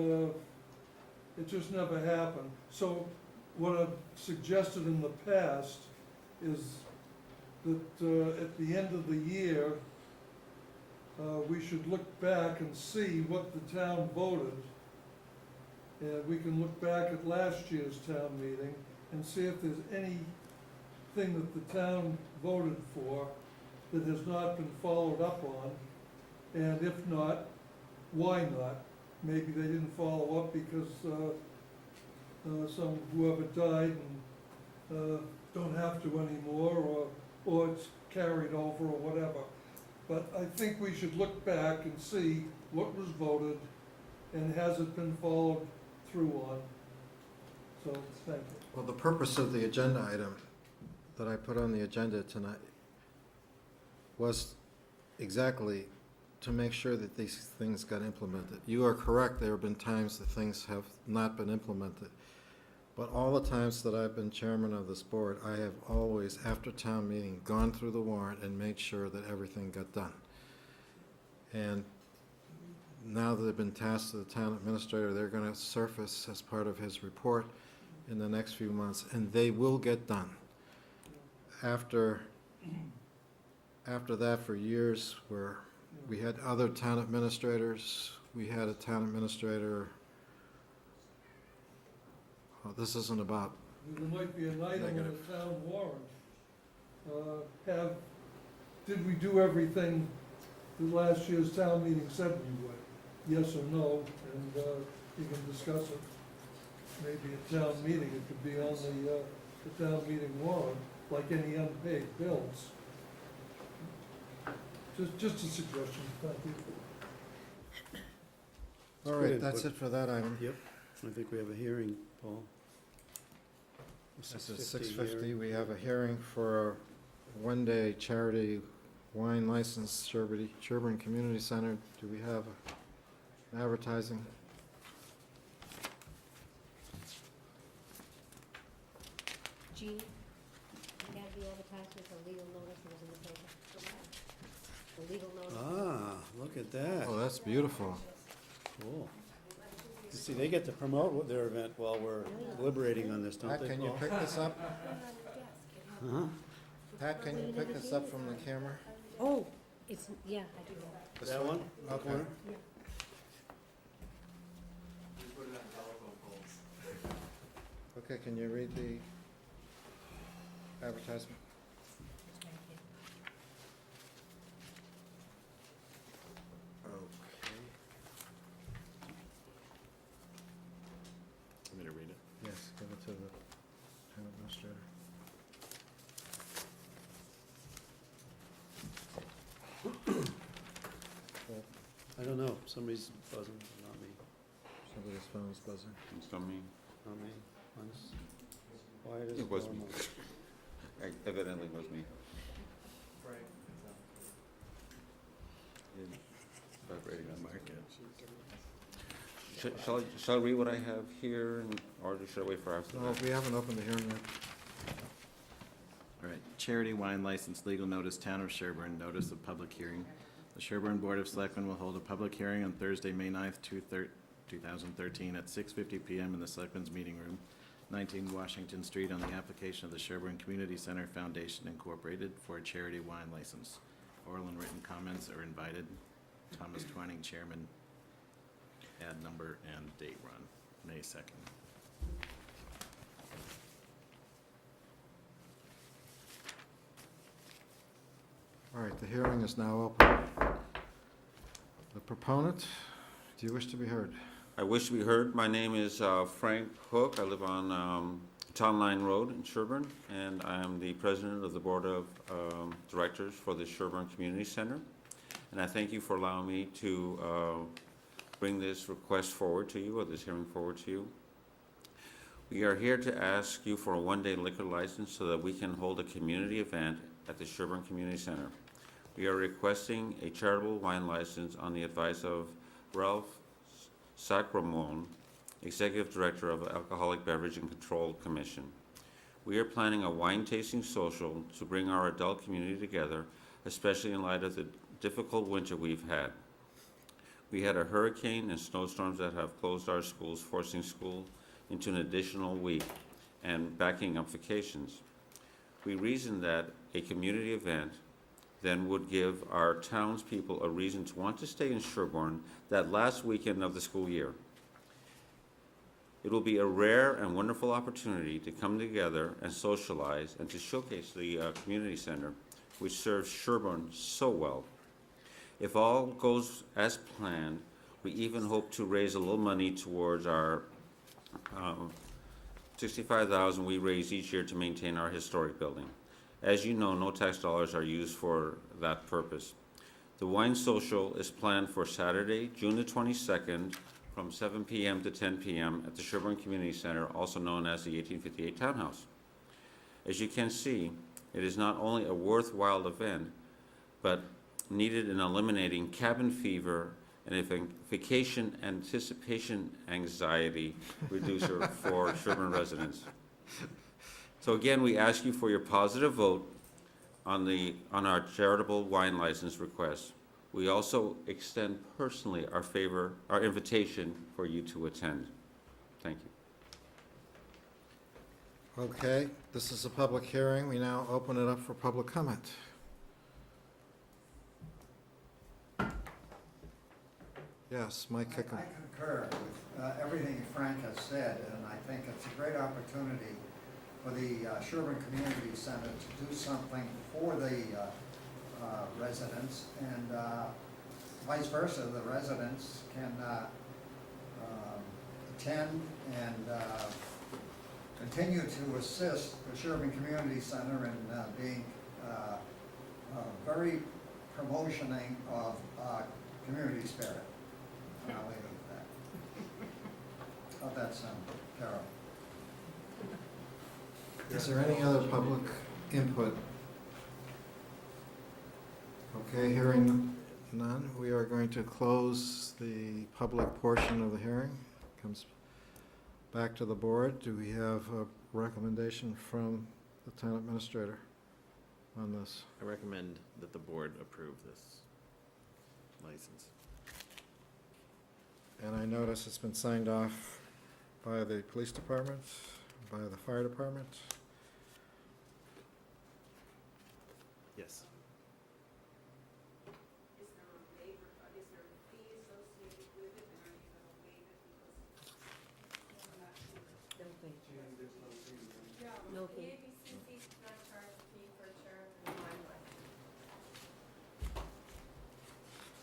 it just never happened. So what I've suggested in the past is that at the end of the year, we should look back and see what the town voted. And we can look back at last year's town meeting and see if there's anything that the town voted for that has not been followed up on. And if not, why not? Maybe they didn't follow up because whoever died and don't have to anymore, or it's carried over or whatever. But I think we should look back and see what was voted and has it been followed through on. So, thank you. Well, the purpose of the agenda item that I put on the agenda tonight was exactly to make sure that these things got implemented. You are correct, there have been times that things have not been implemented. But all the times that I've been chairman of this board, I have always, after town meeting, gone through the warrant and made sure that everything got done. And now that they've been tasked to the town administrator, they're gonna surface as part of his report in the next few months, and they will get done. After that, for years, where we had other town administrators, we had a town administrator, well, this isn't about there might be an item in Negative. the town warrant. Did we do everything that last year's town meeting said we would? Yes or no, and you can discuss it. Maybe at town meeting, it could be on the town meeting warrant, like any unpaid bills. Just a suggestion, thank you. All Good right, input. that's it for that item. Yep, I think we have a hearing, Paul. This is 6:50 6:50. hearing. We have a hearing for a one-day charity wine license, Sherborn Community Center. Do we have advertising? Jean, we have the advertisement, the legal notice that was in the paper. The legal notice. Ah, look at that. Oh, that's beautiful. Cool. You see, they get to promote their event while we're deliberating on this, don't Pat, they, can you Paul? pick this up? Uh-huh. Pat, can you pick this up from the camera? Oh, it's, yeah, I do that. This That one? Okay. Corner? Yeah. Okay, can you read the advertisement? Okay. Want me to read it? Yes, give it to the town administrator. Well, I don't know, somebody's buzzing, not me, somebody's phone's buzzing. It's not me. not me. Mine's quiet as It was me. normal. Evidently was me. Vibrating on my Shall I read what I have here, or should I wait for after No, that? we haven't opened the hearing yet. All right, charity wine license, legal notice, Town of Sherborn, notice of public hearing. The Sherborn Board of Selectmen will hold a public hearing on Thursday, May 9th, 2013, at 6:50 PM in the Selectmen's Meeting Room, 19 Washington Street, on the application of the Sherborn Community Center Foundation Incorporated for a charity wine license. Oral and written comments are invited. Thomas Twining, Chairman. Add number and date run, May 2nd. All right, the hearing is now open. The proponent, do you wish to be heard? I wish to be heard. My name is Frank Hook. I live on Town Line Road in Sherborn, and I am the president of the Board of Directors for the Sherborn Community Center. And I thank you for allowing me to bring this request forward to you, or this hearing forward to you. We are here to ask you for a one-day liquor license so that we can hold a community event at the Sherborn Community Center. We are requesting a charitable wine license on the advice of Ralph Sacramone, Executive Director of the Alcoholic Beverage and Control Commission. We are planning a wine tasting social to bring our adult community together, especially in light of the difficult winter we've had. We had a hurricane and snowstorms that have closed our schools, forcing school into an additional week and backing up vacations. We reasoned that a community event then would give our townspeople a reason to want to stay in Sherborn that last weekend of the school year. It will be a rare and wonderful opportunity to come together and socialize and to showcase the community center, which serves Sherborn so well. If all goes as planned, we even hope to raise a little money towards our $65,000 we raise each year to maintain our historic building. As you know, no tax dollars are used for that purpose. The wine social is planned for Saturday, June the 22nd, from 7 p.m. to 10 p.m. at the Sherborn Community Center, also known as the 1858 Townhouse. As you can see, it is not only a worthwhile event, but needed in eliminating cabin fever and a vacation anticipation anxiety reducer for Sherborn residents. So again, we ask you for your positive vote on our charitable wine license request. We also extend personally our invitation for you to attend. Thank you. Okay, this is a public hearing. We now open it up for public comment. Yes, Mike Kickham. I concur with everything Frank has said, and I think it's a great opportunity for the Sherborn Community Center to do something for the residents, and vice versa, the residents can attend and continue to assist the Sherborn Community Center in being very promotioning of community spirit. And I'll leave it at that. How'd that sound, Carol? Is there any other public input? Okay, hearing none, we are going to close the public portion of the hearing. Comes back to the board. Do we have a recommendation from the town administrator on this? I recommend that the board approve this license. And I notice it's been signed off by the police department, by the fire department. Yes. Is there a waiver, is there a fee associated with it, and are you gonna waive it because I'm not sure. No fee. No, No the fee. ABCC does not charge a fee for a charitable wine license.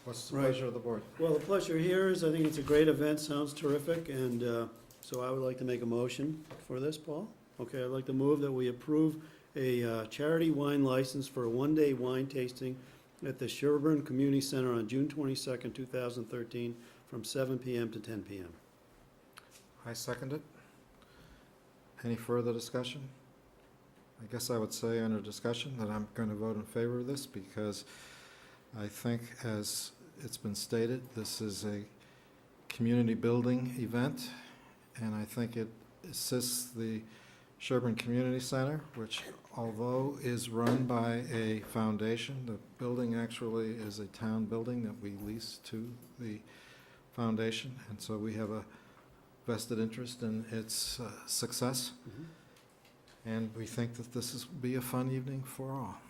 What's the Right. pleasure of the board? Well, the pleasure here is, I think it's a great event, sounds terrific, and so I would like to make a motion for this, Paul. Okay, I'd like to move that we approve a charity wine license for a one-day wine tasting at the Sherborn Community Center on June 22nd, 2013, from 7 PM to 10 PM. I second it. Any further discussion? I guess I would say under discussion that I'm going to vote in favor of this because I think, as it's been stated, this is a community building event, and I think it assists the Sherborn Community Center, which, although is run by a foundation, the building actually is a town building that we lease to the foundation, and so we have a vested interest in its success, and we think that this will be a fun evening for all.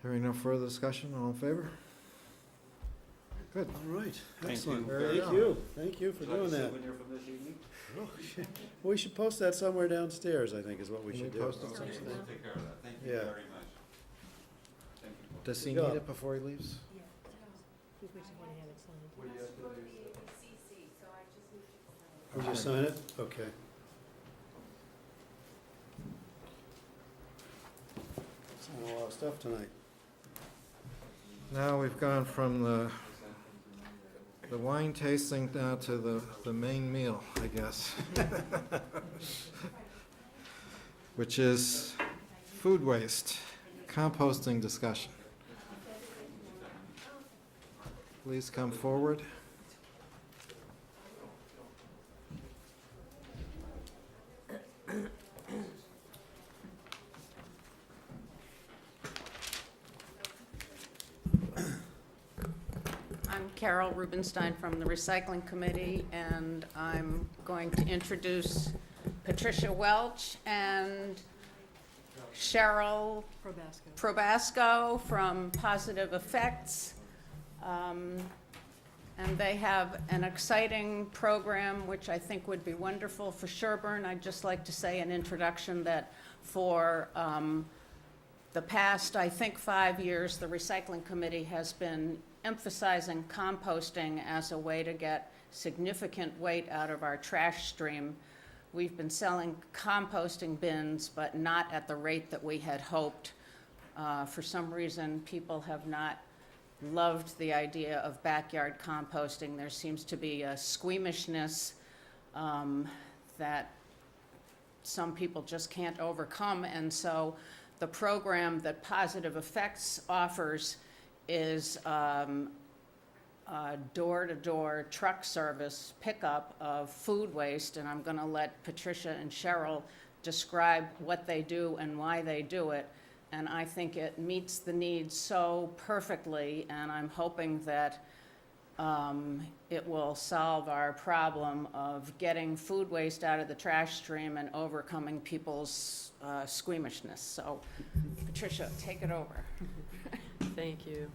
Hearing no further discussion, all in favor? Good. All right, Thank excellent. you. There you Thank go. you, thank you for doing that. Souvenir from this evening? Oh, shit. We should post that somewhere downstairs, I think, is what we Can should we do. post it Okay, somewhere? we'll take care of that. Thank you Yeah. very much. Thank you. Does he Good job. need it before he leaves? Yeah. We just want to have it signed. What do you Has have to to go to do? the ABCC, so I just need you to sign it. Would you sign it? Okay. Signing a lot of stuff tonight. Now we've gone from the wine tasting down to the main meal, I guess. Which is food waste, composting discussion. Please come forward. I'm Carol Rubenstein from the Recycling Committee, and I'm going to introduce Patricia Welch and Cheryl Probasco from Positive Effects. And they have an exciting program which I think would be wonderful for Sherborn. I'd just like to say an introduction that for the past, I think, 5 years, the Recycling Committee has been emphasizing composting as a way to get significant weight out of our trash stream. We've been selling composting bins, but not at the rate that we had hoped. For some reason, people have not loved the idea of backyard composting. There seems to be a squeamishness that some people just can't overcome, and so the program that Positive Effects offers is door-to-door truck service pickup of food waste, and I'm going to let Patricia and Cheryl describe what they do and why they do it. And I think it meets the needs so perfectly, and I'm hoping that it will solve our problem of getting food waste out of the trash stream and overcoming people's squeamishness. So, Patricia, take it over. Thank you.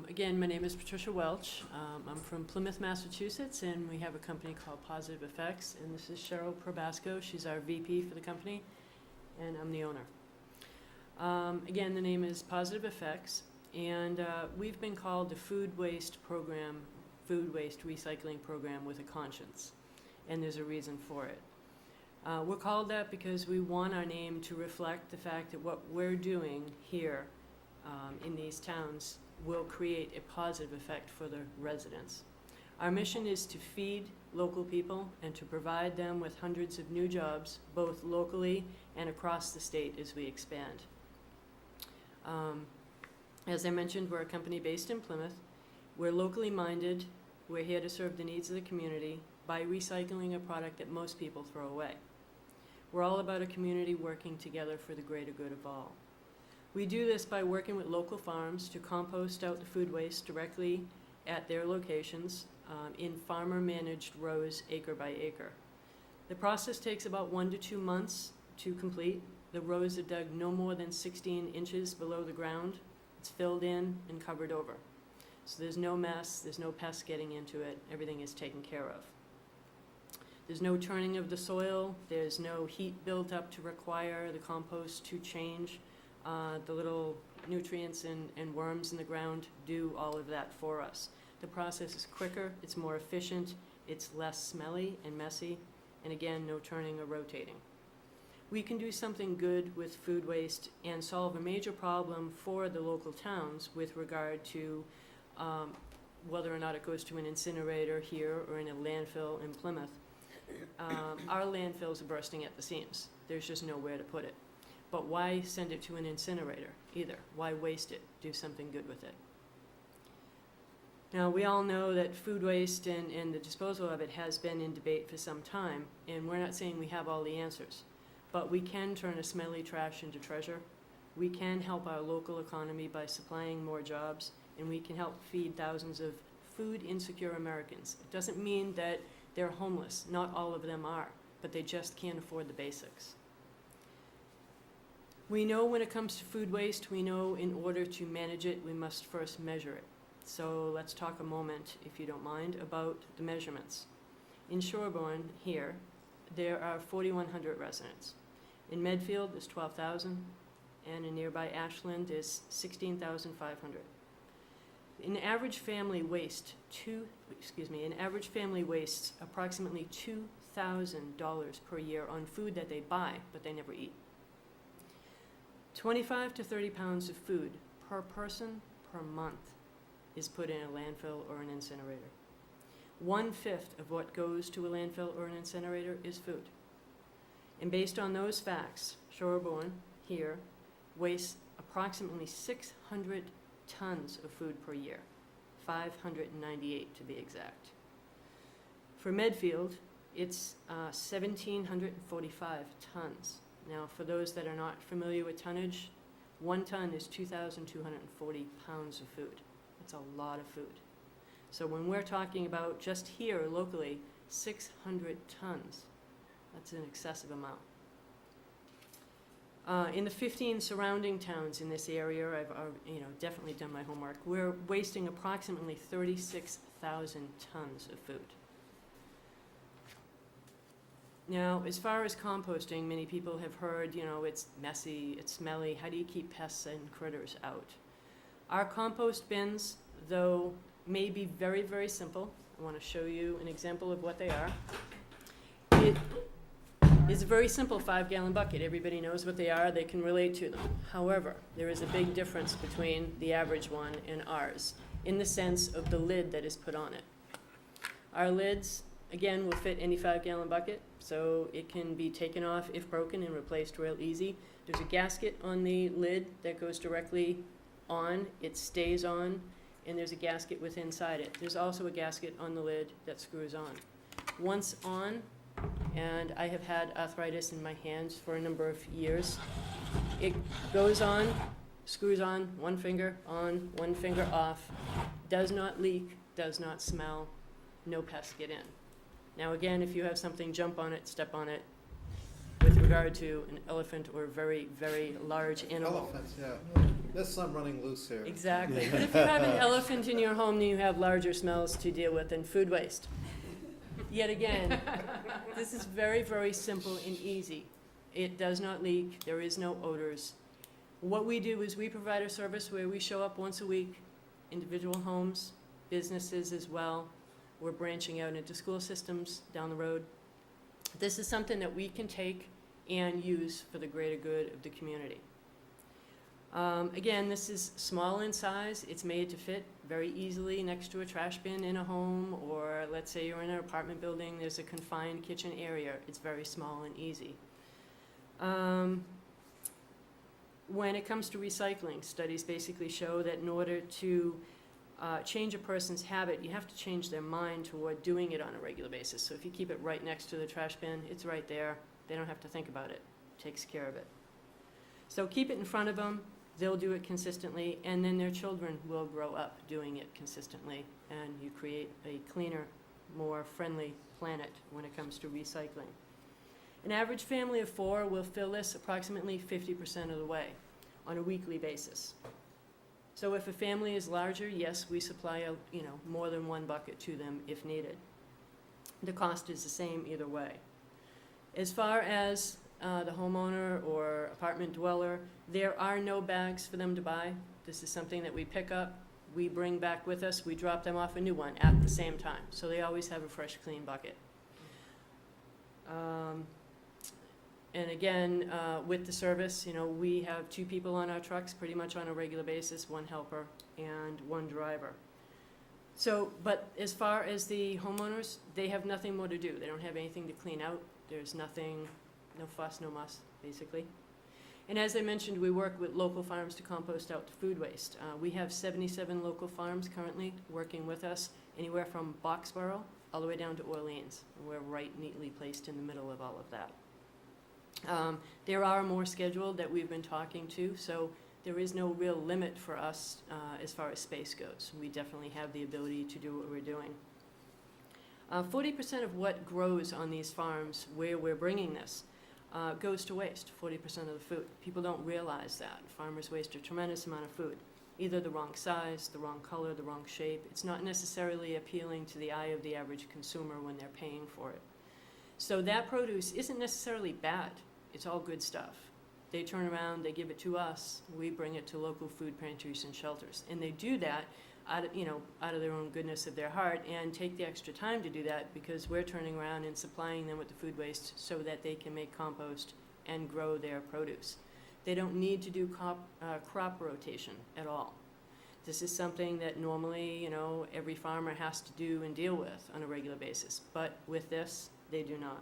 Again, my name is Patricia Welch. I'm from Plymouth, Massachusetts, and we have a company called Positive Effects, and this is Cheryl Probasco. She's our VP for the company, and I'm the owner. Again, the name is Positive Effects, and we've been called the food waste recycling program with a conscience, and there's a reason for it. We're called that because we want our name to reflect the fact that what we're doing here in these towns will create a positive effect for the residents. Our mission is to feed local people and to provide them with hundreds of new jobs, both locally and across the state as we expand. As I mentioned, we're a company based in Plymouth. We're locally minded. We're here to serve the needs of the community by recycling a product that most people throw away. We're all about a community working together for the greater good of all. We do this by working with local farms to compost out the food waste directly at their locations in farmer-managed rows, acre by acre. The process takes about 1 to 2 months to complete. The rows are dug no more than 16 inches below the ground. It's filled in and covered over. So there's no mess, there's no pests getting into it, everything is taken care of. There's no turning of the soil, there's no heat built up to require the compost to change. The little nutrients and worms in the ground do all of that for us. The process is quicker, it's more efficient, it's less smelly and messy, and again, no turning or rotating. We can do something good with food waste and solve a major problem for the local towns with regard to whether or not it goes to an incinerator here or in a landfill in Plymouth. Our landfills are bursting at the seams. There's just nowhere to put it. But why send it to an incinerator either? Why waste it? Do something good with it. Now, we all know that food waste and the disposal of it has been in debate for some time, and we're not saying we have all the answers. But we can turn a smelly trash into treasure. We can help our local economy by supplying more jobs, and we can help feed thousands of food-insecure Americans. It doesn't mean that they're homeless. Not all of them are, but they just can't afford the basics. We know when it comes to food waste, we know in order to manage it, we must first measure it. So let's talk a moment, if you don't mind, about the measurements. In Sherborn here, there are 4,100 residents. In Medfield, there's 12,000, and in nearby Ashland is 16,500. An average family wastes approximately $2,000 per year on food that they buy, but they never eat. 25 to 30 pounds of food per person per month is put in a landfill or an incinerator. 1/5 of what goes to a landfill or an incinerator is food. And based on those facts, Sherborn here wastes approximately 600 tons of food per year, 598 to be exact. For Medfield, it's 1,745 tons. Now, for those that are not familiar with tonnage, 1 ton is 2,240 pounds of food. That's a lot of food. So when we're talking about just here locally, 600 tons, that's an excessive amount. In the 15 surrounding towns in this area, I've definitely done my homework. We're wasting approximately 36,000 tons of food. Now, as far as composting, many people have heard, it's messy, it's smelly. How do you keep pests and critters out? Our compost bins, though, may be very, very simple. I want to show you an example of what they are. It is a very simple 5-gallon bucket. Everybody knows what they are. They can relate to them. However, there is a big difference between the average one and ours in the sense of the lid that is put on it. Our lids, again, will fit any 5-gallon bucket, so it can be taken off if broken and replaced real easy. There's a gasket on the lid that goes directly on. It stays on, and there's a gasket with inside it. There's also a gasket on the lid that screws on. Once on, and I have had arthritis in my hands for a number of years, it goes on, screws on, one finger off, does not leak, does not smell, no pests get in. Now again, if you have something jump on it, step on it, with regard to an elephant or very, very large animal. Elephants, yeah. There's some running loose here. Exactly. But if you have an elephant in your home, then you have larger smells to deal with than food waste. Yet again, this is very, very simple and easy. It does not leak, there is no odors. What we do is we provide a service where we show up once a week, individual homes, businesses as well. We're branching out into school systems down the road. This is something that we can take and use for the greater good of the community. Again, this is small in size. It's made to fit very easily next to a trash bin in a home, or let's say you're in an apartment building, there's a confined kitchen area. It's very small and easy. When it comes to recycling, studies basically show that in order to change a person's habit, you have to change their mind toward doing it on a regular basis. So if you keep it right next to the trash bin, it's right there. They don't have to think about it. It takes care of it. So keep it in front of them. They'll do it consistently, and then their children will grow up doing it consistently, and you create a cleaner, more friendly planet when it comes to recycling. An average family of 4 will fill this approximately 50% of the way on a weekly basis. So if a family is larger, yes, we supply more than one bucket to them if needed. The cost is the same either way. As far as the homeowner or apartment dweller, there are no bags for them to buy. This is something that we pick up, we bring back with us, we drop them off a new one at the same time. So they always have a fresh, clean bucket. And again, with the service, we have 2 people on our trucks pretty much on a regular basis, 1 helper and 1 driver. So, but as far as the homeowners, they have nothing more to do. They don't have anything to clean out. There's nothing, no fuss, no muss, basically. And as I mentioned, we work with local farms to compost out the food waste. We have 77 local farms currently working with us, anywhere from Boxborough all the way down to Orleans. And we're right neatly placed in the middle of all of that. There are more scheduled that we've been talking to, so there is no real limit for us as far as space goes. We definitely have the ability to do what we're doing. 40% of what grows on these farms where we're bringing this goes to waste, 40% of the food. People don't realize that. Farmers waste a tremendous amount of food, either the wrong size, the wrong color, the wrong shape. It's not necessarily appealing to the eye of the average consumer when they're paying for it. So that produce isn't necessarily bad. It's all good stuff. They turn around, they give it to us, we bring it to local food pantries and shelters. And they do that out of their own goodness of their heart, and take the extra time to do that because we're turning around and supplying them with the food waste so that they can make compost and grow their produce. They don't need to do crop rotation at all. This is something that normally, every farmer has to do and deal with on a regular basis. But with this, they do not.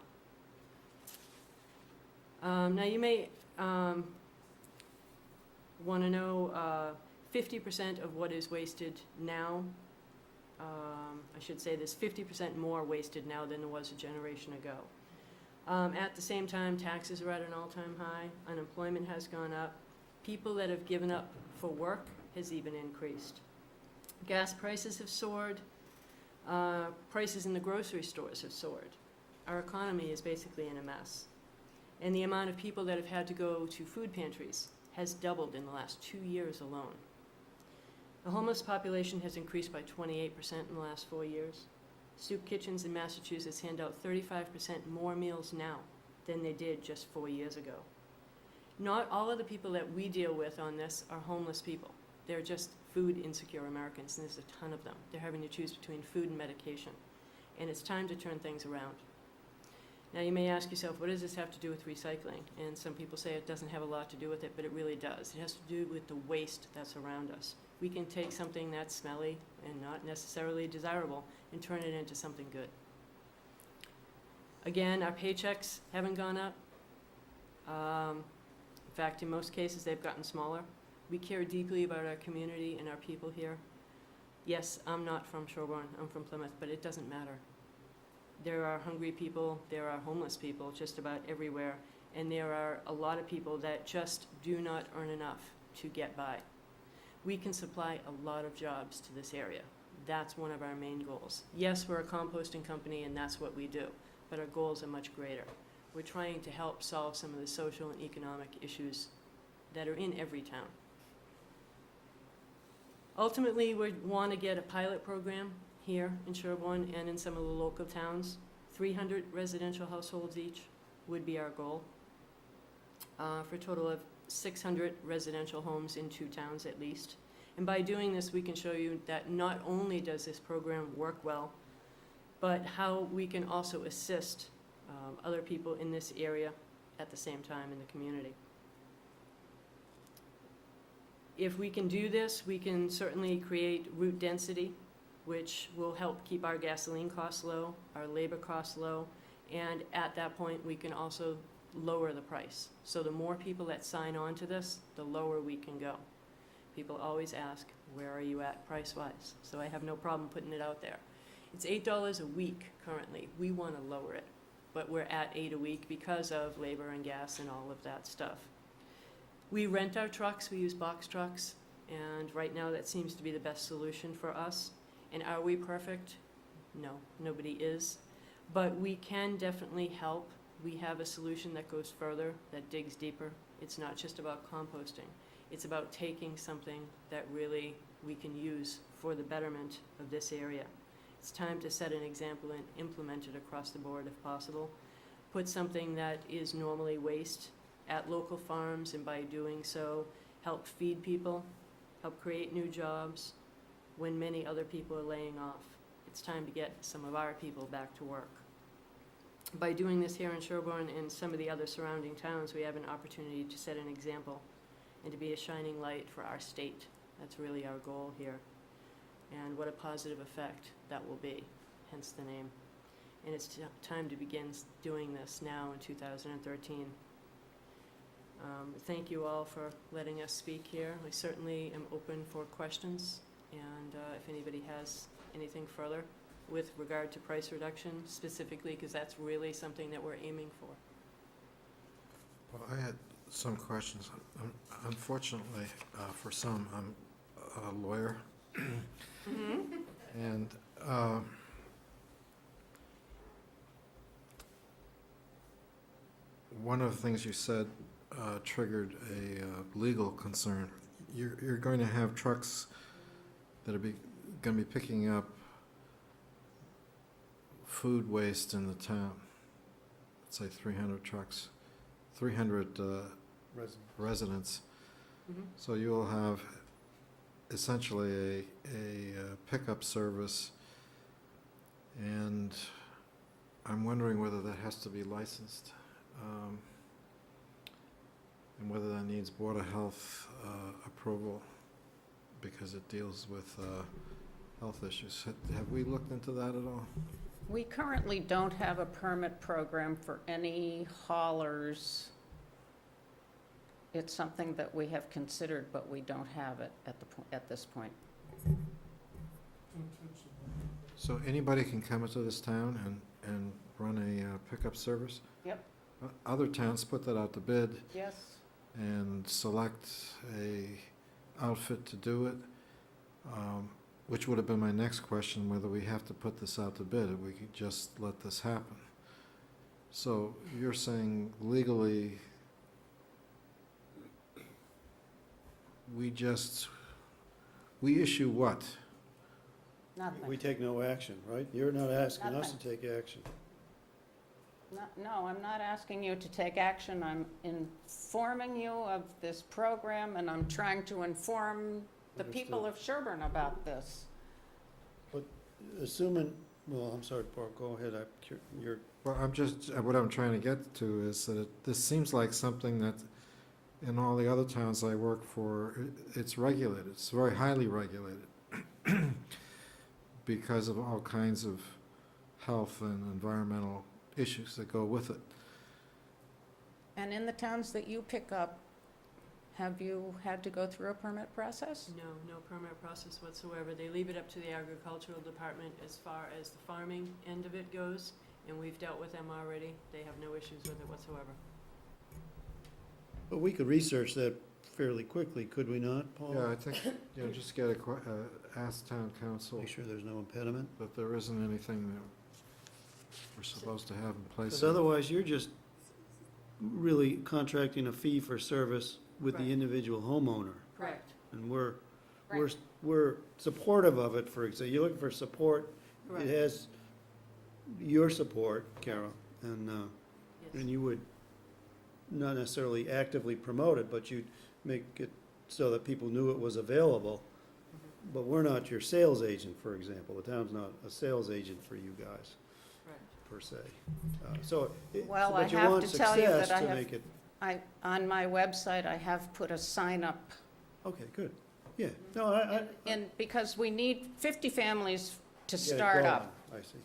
Now you may want to know 50% of what is wasted now, I should say there's 50% more wasted now than there was a generation ago. At the same time, taxes are at an all-time high, unemployment has gone up, people that have given up for work has even increased. Gas prices have soared, prices in the grocery stores have soared. Our economy is basically in a mess. And the amount of people that have had to go to food pantries has doubled in the last 2 years alone. The homeless population has increased by 28% in the last 4 years. Soup kitchens in Massachusetts hand out 35% more meals now than they did just 4 years ago. Not all of the people that we deal with on this are homeless people. They're just food insecure Americans, and there's a ton of them. They're having to choose between food and medication. And it's time to turn things around. Now you may ask yourself, what does this have to do with recycling? And some people say it doesn't have a lot to do with it, but it really does. It has to do with the waste that's around us. We can take something that's smelly and not necessarily desirable and turn it into something good. Again, our paychecks haven't gone up. In fact, in most cases, they've gotten smaller. We care deeply about our community and our people here. Yes, I'm not from Sherborn, I'm from Plymouth, but it doesn't matter. There are hungry people, there are homeless people just about everywhere, and there are a lot of people that just do not earn enough to get by. We can supply a lot of jobs to this area. That's one of our main goals. Yes, we're a composting company and that's what we do, but our goals are much greater. We're trying to help solve some of the social and economic issues that are in every town. Ultimately, we want to get a pilot program here in Sherborn and in some of the local towns. 300 residential households each would be our goal, for a total of 600 residential homes in 2 towns at least. And by doing this, we can show you that not only does this program work well, but how we can also assist other people in this area at the same time in the community. If we can do this, we can certainly create route density, which will help keep our gasoline costs low, our labor costs low, and at that point, we can also lower the price. So the more people that sign on to this, the lower we can go. People always ask, where are you at price-wise? So I have no problem putting it out there. It's $8 a week currently. We want to lower it, but we're at $8 a week because of labor and gas and all of that stuff. We rent our trucks, we use box trucks, and right now that seems to be the best solution for us. And are we perfect? No, nobody is. But we can definitely help. We have a solution that goes further, that digs deeper. It's not just about composting. It's about taking something that really we can use for the betterment of this area. It's time to set an example and implement it across the board if possible. Put something that is normally waste at local farms, and by doing so, help feed people, help create new jobs when many other people are laying off. It's time to get some of our people back to work. By doing this here in Sherborn and some of the other surrounding towns, we have an opportunity to set an example and to be a shining light for our state. That's really our goal here. And what a positive effect that will be, hence the name. And it's time to begin doing this now in 2013. Thank you all for letting us speak here. I certainly am open for questions, and if anybody has anything further with regard to price reduction specifically, because that's really something that we're aiming for. Well, I had some questions. Unfortunately, for some, I'm a lawyer. And one of the things you said triggered a legal concern. You're going to have trucks that are going to be picking up food waste in the town. Let's say 300 trucks, 300 residents. Mm-hmm. So you will have essentially a pickup service, and I'm wondering whether that has to be licensed, and whether that needs Board of Health approval, because it deals with health issues. Have we looked into that at all? We currently don't have a permit program for any haulers. It's something that we have considered, but we don't have it at this point. So anybody can come into this town and run a pickup service? Yep. Other towns put that out to bid Yes. and select a outfit to do it, which would have been my next question, whether we have to put this out to bid, or we could just let this happen. So you're saying legally, we issue what? Nothing. We take no action, right? You're not asking us to take action. No, I'm not asking you to take action. I'm informing you of this program, and I'm trying to inform the people of Sherborn about this. But assuming, well, I'm sorry, Paul, go ahead. You're, Well, what I'm trying to get to is that this seems like something that in all the other towns I work for, it's regulated. It's very highly regulated because of all kinds of health and environmental issues that go with it. And in the towns that you pick up, have you had to go through a permit process? No permit process whatsoever. They leave it up to the agricultural department as far as the farming end of it goes, and we've dealt with them already. They have no issues with it whatsoever. but we could research that fairly quickly, could we not, Paul? Yeah, I think, just get ask town council Make sure there's no impediment. that there isn't anything that we're supposed to have in place. Because otherwise, you're just really contracting a fee for service with the Right. individual homeowner. Correct. And we're we're supportive of it, for example. You're looking for support, Right. it has your support, Carol, and Yes. you would not necessarily actively promote it, but you'd make it so that people knew it was available. Mhm. But we're not your sales agent, for example. The town's not a sales agent for you guys, Right. per se. So, Well, I but you have want to tell you success that I to have- make it, On my website, I have put a sign up, okay, good. Yeah, no, I. and because we need 50 families to get it start going. up. I see.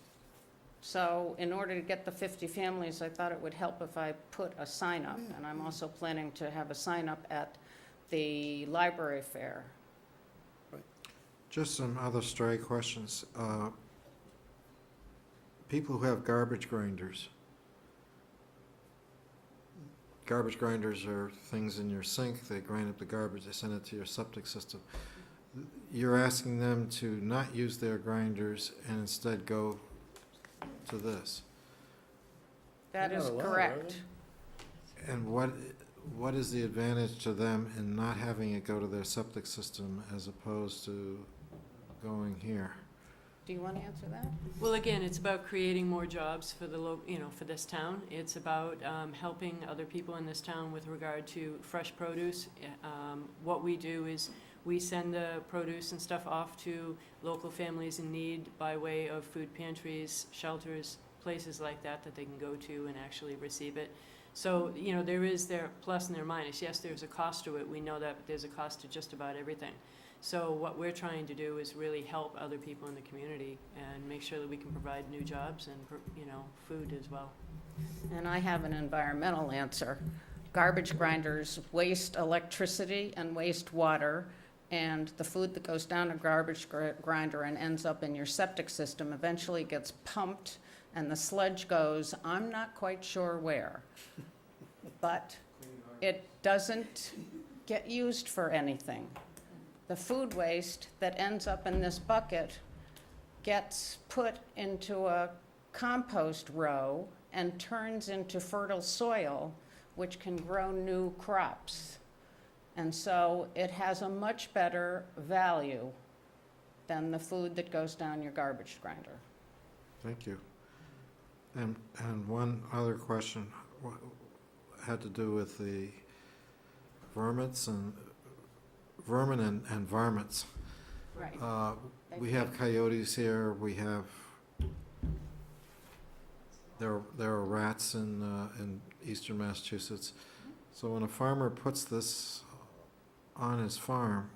So in order to get the 50 families, I thought it would help if I put a sign up. Yeah. And I'm also planning to have a sign up at the library fair. Just some other stray questions. People who have garbage grinders. Garbage grinders are things in your sink, they grind up the garbage, they send it to your septic system. You're asking them to not use their grinders and instead go to this. That They're is not allowed, are correct. And what is the advantage to them in not having it go to their septic system as opposed to going here? Do you want to answer that? Well, again, it's about creating more jobs for the for this town. It's about helping other people in this town with regard to fresh produce. What we do is we send the produce and stuff off to local families in need by way of food pantries, shelters, places like that that they can go to and actually receive it. So, there is their plus and their minus. Yes, there's a cost to it. We know that, but there's a cost to just about everything. So what we're trying to do is really help other people in the community and make sure that we can provide new jobs and, food as well. And I have an environmental answer. Garbage grinders waste electricity and waste water, and the food that goes down a garbage grinder and ends up in your septic system eventually gets pumped, and the sludge goes, I'm not quite sure where. But it doesn't get used for anything. The food waste that ends up in this bucket gets put into a compost row and turns into fertile soil, which can grow new crops. And so it has a much better value than the food that goes down your garbage grinder. Thank you. And one other question had to do with the vermin and varmints. Right. We have coyotes here, we have, there are rats in eastern Massachusetts. So when a farmer puts this on his farm,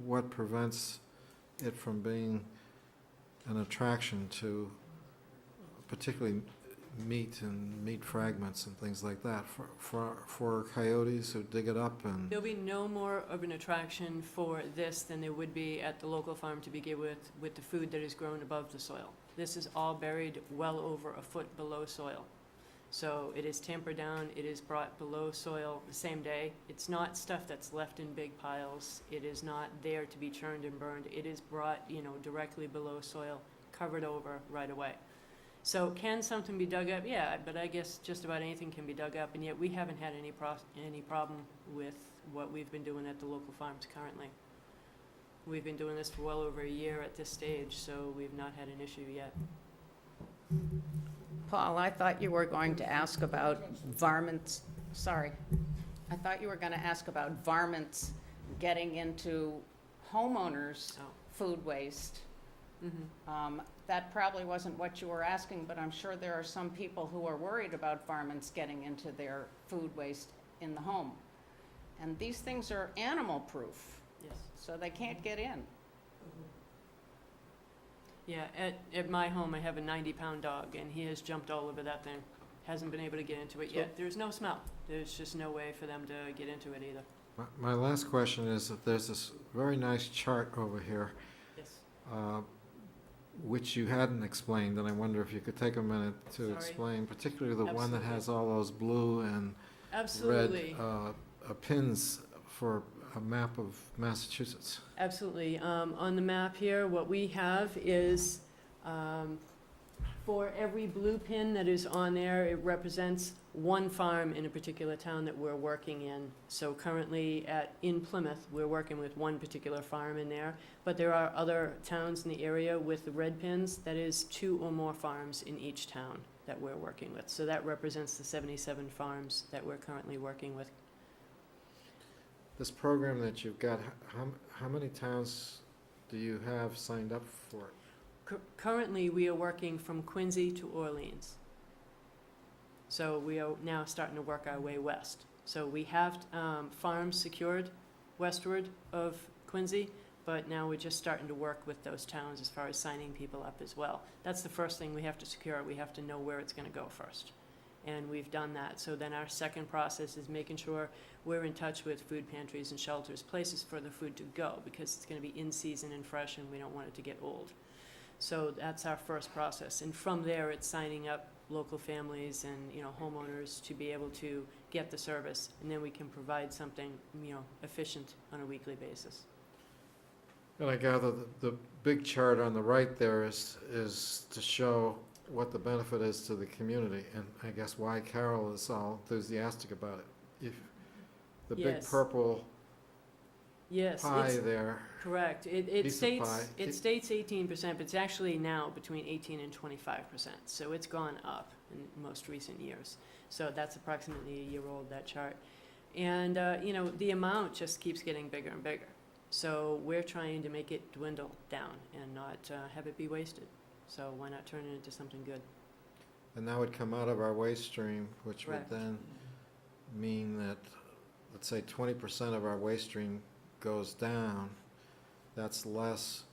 what prevents it from being an attraction to particularly meat and meat fragments and things like that for coyotes who dig it up and? There'll be no more of an attraction for this than there would be at the local farm to begin with the food that is grown above the soil. This is all buried well over a foot below soil. So it is tampered down, it is brought below soil the same day. It's not stuff that's left in big piles. It is not there to be churned and burned. It is brought, directly below soil, covered over right away. So can something be dug up? Yeah, but I guess just about anything can be dug up, and yet we haven't had any problem with what we've been doing at the local farms currently. We've been doing this for well over a year at this stage, so we've not had an issue yet. Paul, I thought you were going to ask about varmints, sorry. I thought you were going to ask about varmints getting into homeowners' Oh. food waste. Mm-hmm. That probably wasn't what you were asking, but I'm sure there are some people who are worried about varmints getting into their food waste in the home. And these things are animal-proof, Yes. so they can't get in. Yeah, at my home, I have a 90-pound dog, and he has jumped all over that thing. Hasn't been able to get into it yet. There's no smell. There's just no way for them to get into it either. My last question is that there's this very nice chart over here, Yes. which you hadn't explained, and I wonder if you could take a minute to Sorry. explain, particularly the one that Absolutely. has all those blue and Absolutely. red pins for a map of Massachusetts. Absolutely. On the map here, what we have is, for every blue pin that is on there, it represents one farm in a particular town that we're working in. So currently in Plymouth, we're working with one particular farm in there, but there are other towns in the area with the red pins. That is 2 or more farms in each town that we're working with. So that represents the 77 farms that we're currently working with. This program that you've got, how many towns do you have signed up for it? Currently, we are working from Quincy to Orleans. So we are now starting to work our way west. So we have farms secured westward of Quincy, but now we're just starting to work with those towns as far as signing people up as well. That's the first thing we have to secure. We have to know where it's going to go first. And we've done that. So then our second process is making sure we're in touch with food pantries and shelters, places for the food to go, because it's going to be in season and fresh and we don't want it to get old. So that's our first process. And from there, it's signing up local families and, you know, homeowners to be able to get the service. And then we can provide something, you know, efficient on a weekly basis. And I gather the big chart on the right there is to show what the benefit is to the community, and I guess why Carol is all enthusiastic about it. If the big Yes. purple Yes, pie it's there, correct. It piece of pie, states 18%, but it's actually now between 18 and 25%. So it's gone up in most recent years. So that's approximately a year old, that chart. And, you know, the amount just keeps getting bigger and bigger. So we're trying to make it dwindle down and not have it be wasted. So why not turn it into something good? and that would come out of our waste stream, which would Correct. then mean that, let's say 20% of our waste stream goes down. That's less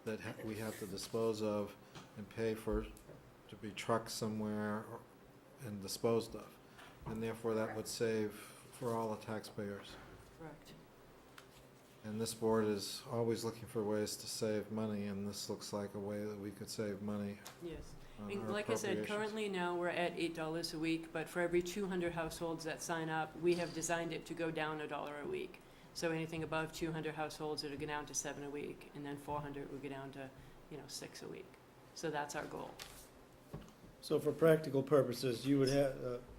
that we have to dispose of and pay for to be trucked somewhere and disposed of. And therefore, that would save for all the taxpayers. Correct. And this board is always looking for ways to save money, and this looks like a way that we could save money Yes. on And our like I said, appropriations. currently now we're at $8 a week, but for every 200 households that sign up, we have designed it to go down $1 a week. So anything above 200 households, it'll go down to 7 a week, and then 400 will go down to, you know, 6 a week. So that's our goal. So for practical purposes, you would have,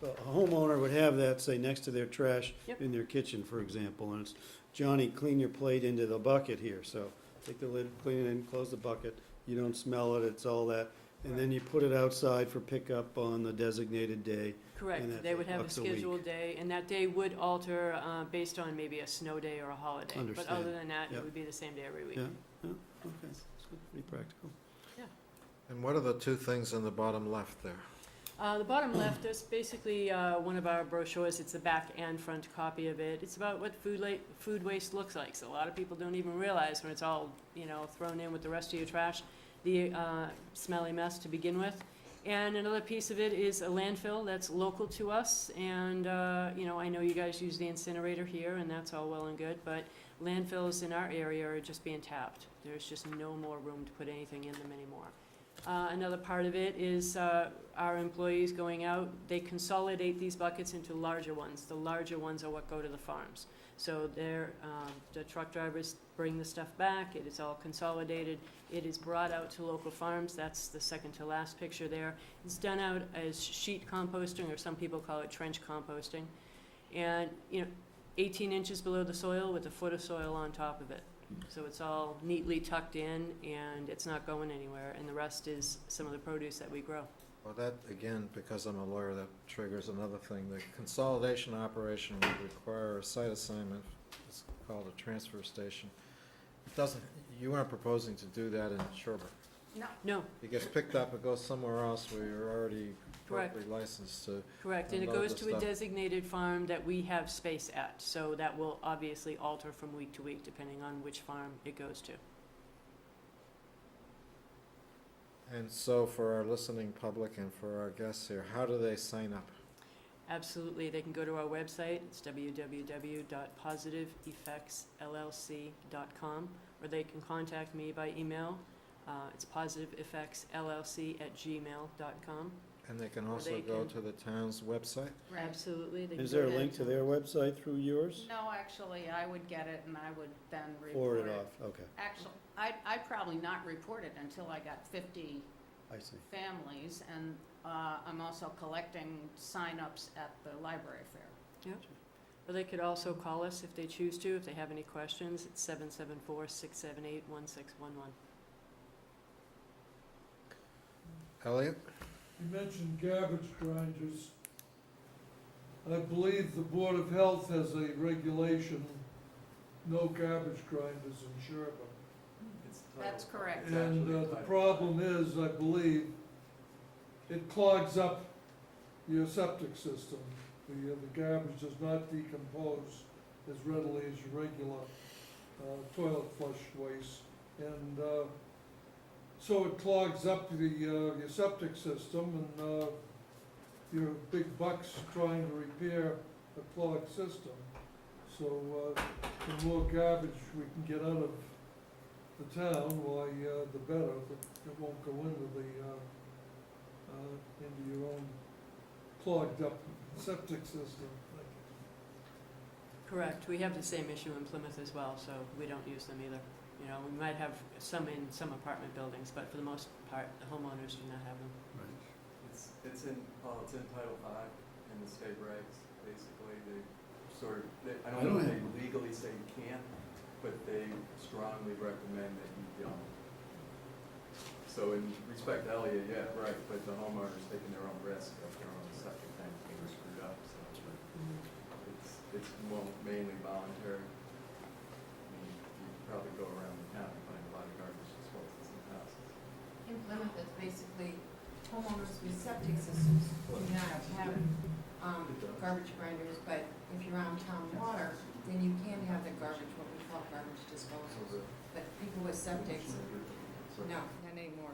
a homeowner would have that, say, next to their trash Yep. in their kitchen, for example, and it's, Johnny, clean your plate into the bucket here, so take the lid, clean it in, close the bucket, you don't smell it, it's all that, and then you put it outside for pickup on the designated day. And Correct. that's They would have a $8 a week. scheduled day, and that day would alter based on maybe a snow day or a holiday. But Understand. other than that, Yep. it would be the same day every week. Yeah, yeah, okay, that's pretty practical. And what are the two things in the bottom left there? The bottom left is basically one of our brochures. It's a back and front copy of it. It's about what food waste looks like. So a lot of people don't even realize when it's all, you know, thrown in with the rest of your trash, the smelly mess to begin with. And another piece of it is a landfill that's local to us. And, you know, I know you guys use the incinerator here, and that's all well and good, but landfills in our area are just being tapped. There's just no more room to put anything in them anymore. Another part of it is our employees going out, they consolidate these buckets into larger ones. The larger ones are what go to the farms. So they're, the truck drivers bring the stuff back, it is all consolidated, it is brought out to local farms. That's the second to last picture there. It's done out as sheet composting, or some people call it trench composting. And, you know, 18 inches below the soil with a foot of soil on top of it. So it's all neatly tucked in, and it's not going anywhere, and the rest is some of the produce that we grow. Well, that, again, because I'm a lawyer, that triggers another thing. The consolidation operation would require a site assignment. It's called a transfer station. It doesn't, you aren't proposing to do that in Sherborn. No, It gets picked up, it goes somewhere else where you're already Correct. appropriately licensed to. correct, and it Unload goes the to a stuff. designated farm that we have space at, so that will obviously alter from week to week depending on which farm it goes to. And so for our listening public and for our guests here, how do they sign up? Absolutely, they can go to our website, it's www.positiveeffectsllc.com, or they can contact me by email. It's positiveeffectsllc@gmail.com. And they can Or also they go can- to the town's website? Absolutely. they can Is go there a ahead link to and- their website through yours? No, actually, I would get it and I would then Forward report it it. off, okay, Actually, I'd probably not report it until I got 50 I see. families, and I'm also collecting signups at the library fair. Or they could also call us if they choose to, if they have any questions. It's 774-678-1611. Elliot? You mentioned garbage grinders. I believe the Board of Health has a regulation, no garbage grinders in Sherborn. That's correct. And the problem is, I believe, it clogs up your septic system. The garbage does not decompose as readily as your regular toilet flush waste. And so it clogs up your septic system, and your big bucks trying to repair a clogged system. So the more garbage we can get out of the town, why, the better. It won't go into your own clogged up septic system. Correct. We have the same issue in Plymouth as well, so we don't use them either. You know, we might have some in some apartment buildings, but for the most part, the homeowners do not have them. It's in Title V in the state regs, basically. I don't know if they legally say you can't, but they strongly recommend that you don't. So in respect to Elliot, yeah, right, but the homeowner's taking their own risk of their own septic tank being screwed up, so it's mainly voluntary. I mean, you could probably go around the town and find a lot of garbage disposals in houses. In Plymouth, it's basically homeowners with septic systems do not have garbage grinders, but if you're on town water, then you can have the garbage, what we call garbage disposals. But people with septics, no, not anymore.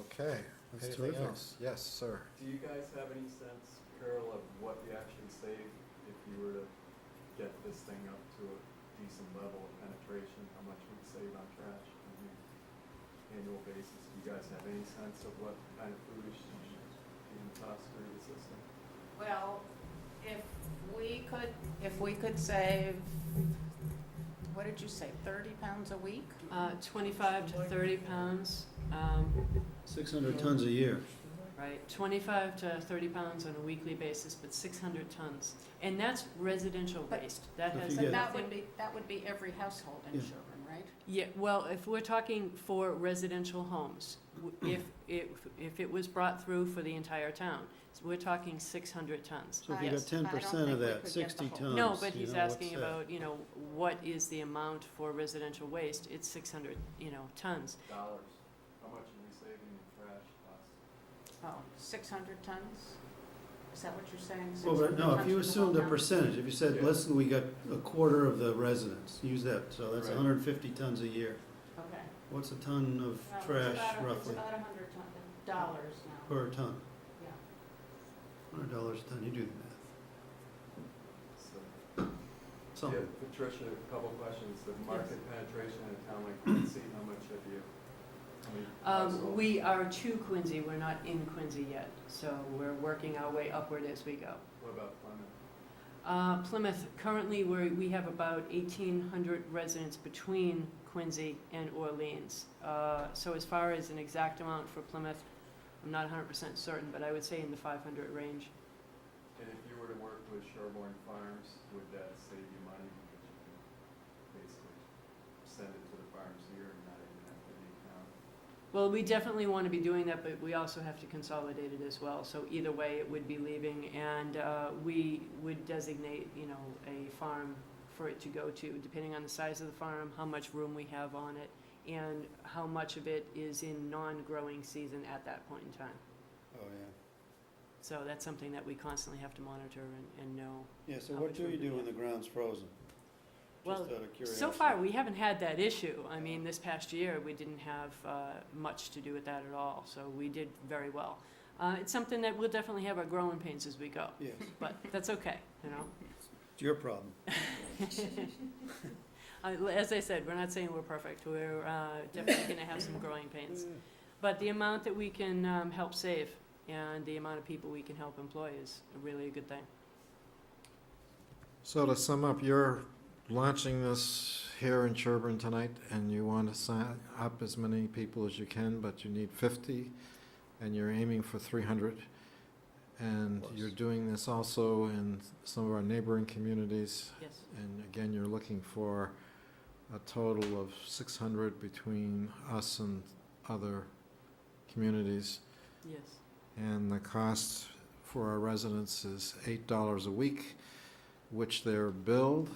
Okay. That's Anything terrific. else? Yes, sir. Do you guys have any sense, Carol, of what you actually save if you were to get this thing up to a decent level of penetration? How much we'd save on trash on an annual basis? Do you guys have any sense of what kind of food is being tossed through the system? Well, if we could save, what did you say, 30 pounds a week? 25 to 30 pounds, 600 tons a year. right? 25 to 30 pounds on a weekly basis, but 600 tons. And that's residential But- waste. That If has you But get- nothing. that would be every household in Yeah. Sherborn, right? Yeah, well, if we're talking for residential homes, if it was brought through for the entire town, so we're talking 600 tons. So if you got Yes. 10% of we that, could get 60 the whole- tons. No, but you he's know, what's asking that? about, what is the amount for residential waste? It's 600, tons. Dollars. How much are we saving in trash costs? Oh, 600 tons? Is that what you're saying? Well, but 600 no, if tons you for the assumed whole a town? percentage, if you said, Yeah. listen, we got a quarter of the residents, use that, so that's Right. 150 tons a year. Okay. What's a ton of Well, trash It's roughly about $100 now. per ton? Yeah. $100 a ton, you do the math. So, Something. yeah, Patricia, a couple questions. The market penetration in a town like Quincy, how much have you, how many households? We are to Quincy, we're not in Quincy yet, so we're working our way upward as we go. What about Plymouth? Plymouth, currently, we have about 1,800 residents between Quincy and Orleans. So as far as an exact amount for Plymouth, I'm not 100% certain, but I would say in the 500 range. And if you were to work with Sherborn Farms, would that save you money because you can basically send it to the farms here and not even have to leave town? Well, we definitely want to be doing that, but we also have to consolidate it as well. So either way, it would be leaving, and we would designate, a farm for it to go to, depending on the size of the farm, how much room we have on it, and how much of it is in non-growing season at that point in time. Oh, yeah. So that's something that we constantly have to monitor and know. Yeah, so How what much do you room do do we when the ground's frozen? Well, Just out of curiosity. so far, we haven't had that issue. I mean, this past year, we didn't have much to do with that at all, so we did very well. It's something that we'll definitely have our growing pains as we go, Yes, but that's okay, it's your problem. As I said, we're not saying we're perfect. We're definitely going to have some growing pains. But the amount that we can help save and the amount of people we can help employ is really a good thing. So to sum up, you're launching this here in Sherborn tonight and you want to sign up as many people as you can, but you need 50, and you're aiming for 300, and Plus. you're doing this also in some of our neighboring communities, Yes. and again, you're looking for a total of 600 between us and other communities, Yes. and the cost for our residents is $8 a week, which they're billed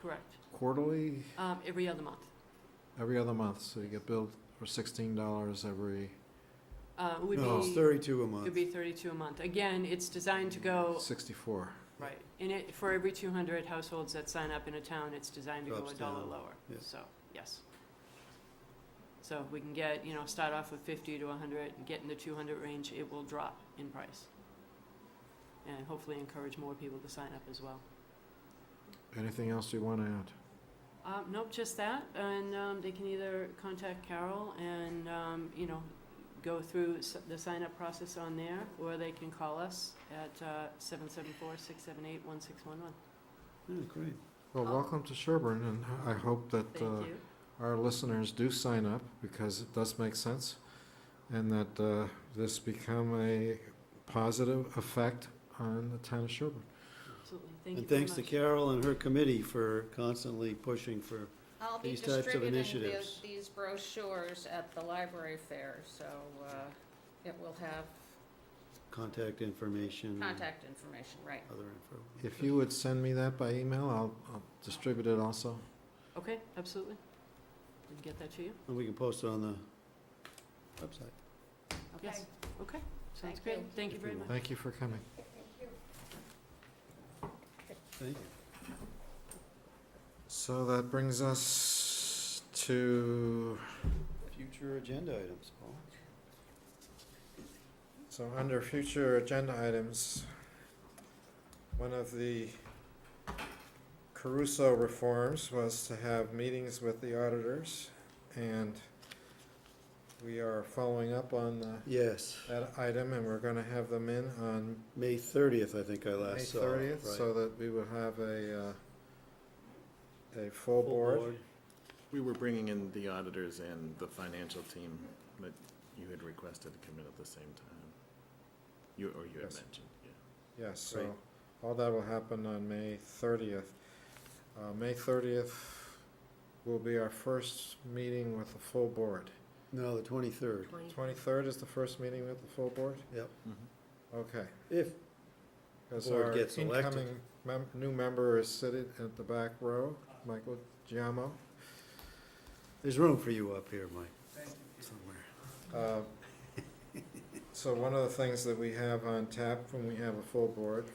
Correct. quarterly, Every other month. every other month, so you get billed for $16 every It would No, it's be, 32 a it would month. be 32 a month. Again, it's designed to go, 64. right, and it, for every 200 households that sign up in a town, it's designed to go Drops $1 down. lower. Yeah. So, yes. So if we can get, start off with 50 to 100, and get in the 200 range, it will drop in price. And hopefully encourage more people to sign up as well. Anything else you want to add? Nope, just that, and they can either contact Carol and, go through the sign-up process on there, or they can call us at 774-678-1611. Yeah, great. Well, welcome to Sherborn, and I hope that Thank you. our listeners do sign up, because it does make sense, and that this become a positive effect on the town of Sherborn. Absolutely, thank you And very thanks to much. Carol and her committee for constantly pushing for, I'll be These types of distributing initiatives. these brochures at the library fair, so it will have contact information. contact information, right. Other info. If you would send me that by email, I'll distribute it also. Okay, absolutely. We can get that to you. And we can post it on the website. Okay. Yes. Okay, sounds Thank great. you. Thank you very much. Thank you for coming. Thank you. So that brings us to, Future agenda items, Paul. so under future agenda items, one of the Caruso reforms was to have meetings with the auditors, and we are following up on Yes, that item, and we're gonna have them in on May 30th, I think I May last saw. 30th, right. so that we will have a full board. We were bringing in the auditors and the financial team, but you had requested to come in at the same time. You had Yes. mentioned, yeah. Yes, so Great. all that will happen on May 30th. May 30th will be our first meeting with the full board. No, the 23rd. 23rd is the first meeting with the full board? Yep. Okay. If Because Board our gets elected. incoming new member is sitting at the back row, Michael Giamo. there's room for you up here, Mike. Somewhere. So one of the things that we have on tap when we have a full board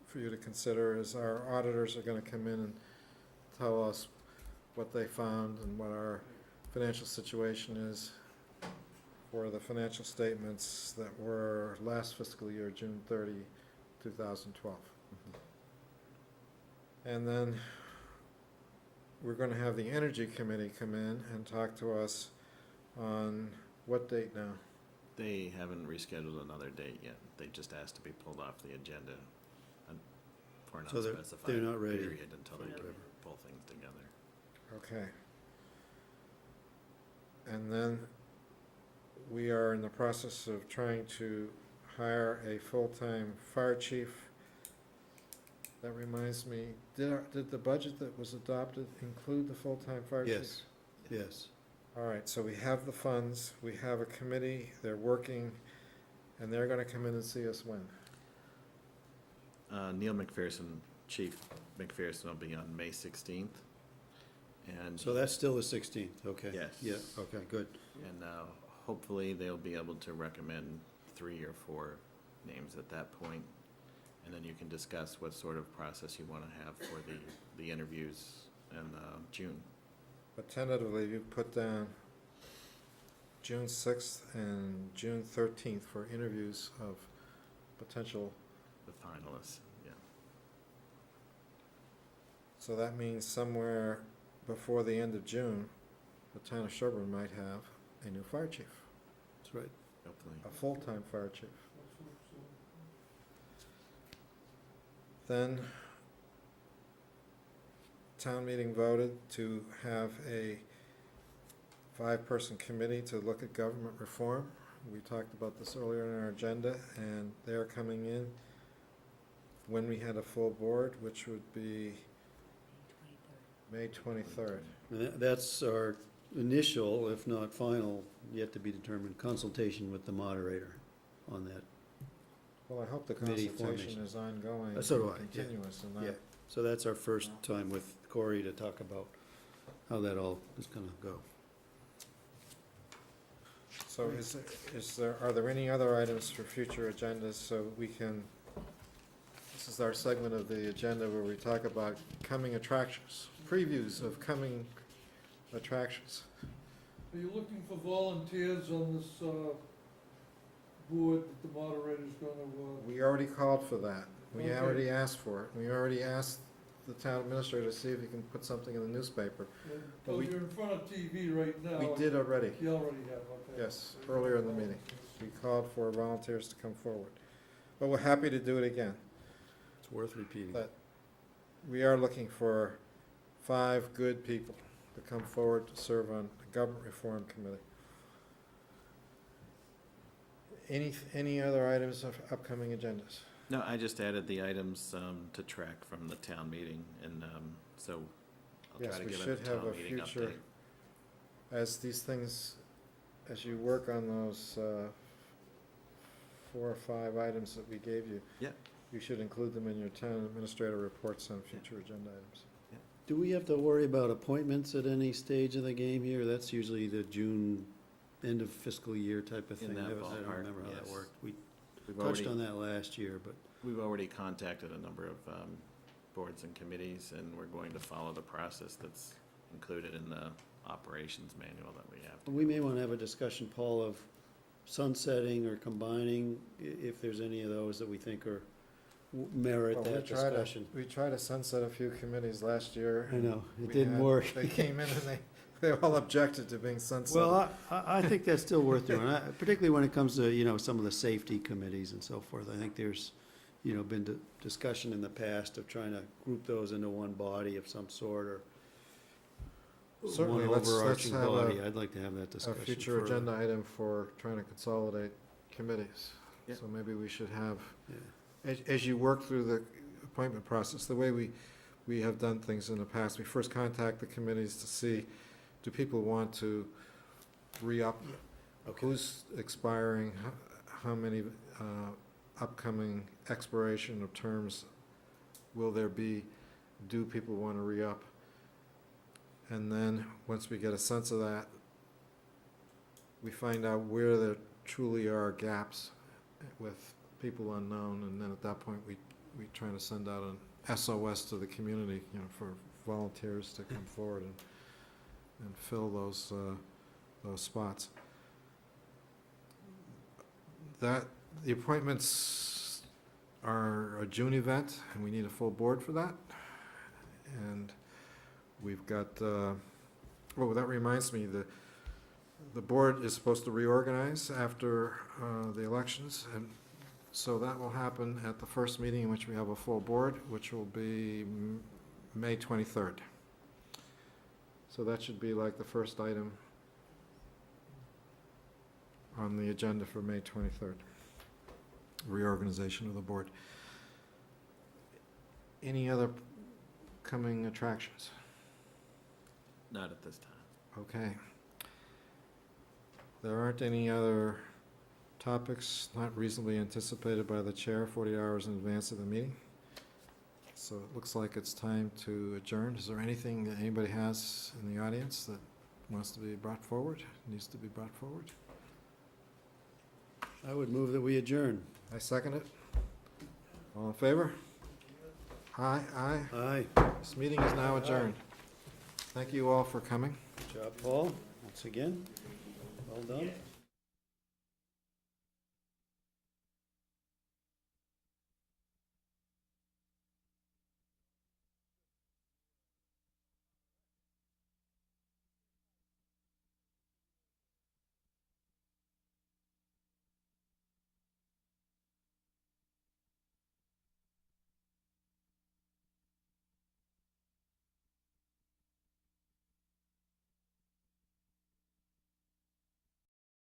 for you to consider is our auditors are gonna come in and tell us what they found and what our financial situation is for the financial statements that were last fiscal year, June 30, 2012. And then we're gonna have the Energy Committee come in and talk to us on what date now? They haven't rescheduled another date yet. They just asked to be pulled off the agenda for an So they're unspecified not ready. period until they They're not can ready. pull things together. Okay. And then we are in the process of trying to hire a full-time fire chief. That reminds me, did the budget that was adopted include the full-time fire chief? Yes, yes. All right, so we have the funds, we have a committee, they're working, and they're gonna come in and see us when? Neil McPherson, Chief McPherson will be on May 16th. And So that's still the 16th, okay. Yes. Yeah, okay, good. And hopefully they'll be able to recommend 3 or 4 names at that point. And then you can discuss what sort of process you want to have for the interviews in June. But tentatively, you put down June 6th and June 13th for interviews of potential. The finalists, yeah. So that means somewhere before the end of June, the town of Sherborn might have a new fire chief, That's right. Hopefully. a full-time fire chief. Then town meeting voted to have a 5-person committee to look at government reform. We talked about this earlier in our agenda, and they're coming in when we had a full board, which would be May 23rd. That's our initial, if not final, yet to be determined consultation with the moderator on that. Well, I hope the Committee consultation formation. is ongoing, So do I, and yeah. continuous, and Yeah, not, so that's our first time with Corey to talk about how that all is gonna go. so are there any other items for future agendas, so we can, this is our segment of the agenda where we talk about coming attractions, previews of coming attractions. Are you looking for volunteers on this, board that the moderator's gonna, We already called for that. We Okay. already asked for it. We already asked the town administrator to see if he can put something in the newspaper. But well, we- you're in front of TV right now. We did already, You already have, okay. yes, earlier in the meeting. We called for volunteers to come forward. But we're happy to do it again. It's worth repeating. But we are looking for 5 good people to come forward to serve on the Government Reform Committee. Any other items of upcoming agendas? No, I just added the items to track from the town meeting, and so I'll Yes, try to we give should it the have a town meeting future, update. as these things, as you work on those 4 or 5 items that we gave you. Yeah. You should include them in your town administrator reports on future agenda items. Do we have to worry about appointments at any stage of the game here? That's usually the June, end of fiscal year type of In thing. that I don't ballpark, remember how that yes. worked. We We've touched already, on that last year, but we've already contacted a number of boards and committees, and we're going to follow the process that's included in the operations manual that we have. to we may go. want to have a discussion, Paul, of sunsetting or combining, if there's any of those that we think are merit Well, that discussion. We tried to sunset a few committees last year. I know, it We didn't had- work. They came in and they all objected to being sunsetted. Well, I think that's still worth doing, particularly when it comes to, some of the safety committees and so forth. I think there's, been discussion in the past of trying to group those into one body of some sort, or Certainly, one let's overarching have body. I'd like to have that a discussion. future further. agenda item for trying to consolidate committees. Yeah. So maybe we should have, Yeah. as you work through the appointment process, the way we have done things in the past, we first contact the committees to see, do people want to re-up? Okay. Who's expiring, how many upcoming expiration of terms will there be? Do people want to re-up? And then, once we get a sense of that, we find out where there truly are gaps with people unknown, and then at that point, we try to send out an SOS to the community, for volunteers to come forward and fill those spots. The appointments are a June event, and we need a full board for that. And we've got, that reminds me, the board is supposed to reorganize after the elections, and so that will happen at the first meeting in which we have a full board, which will be May 23rd. So that should be like the first item on the agenda for May 23rd, reorganization of the board. Any other coming attractions? Not at this time. Okay. There aren't any other topics not reasonably anticipated by the chair 40 hours in advance of the meeting. So it looks like it's time to adjourn. Is there anything that anybody has in the audience that wants to be brought forward, needs to be brought forward? I would move that we adjourn. I second it. All in favor? Aye, aye. Aye. This meeting is now adjourned. Thank you all for coming. Good job, Paul, once again. Well done.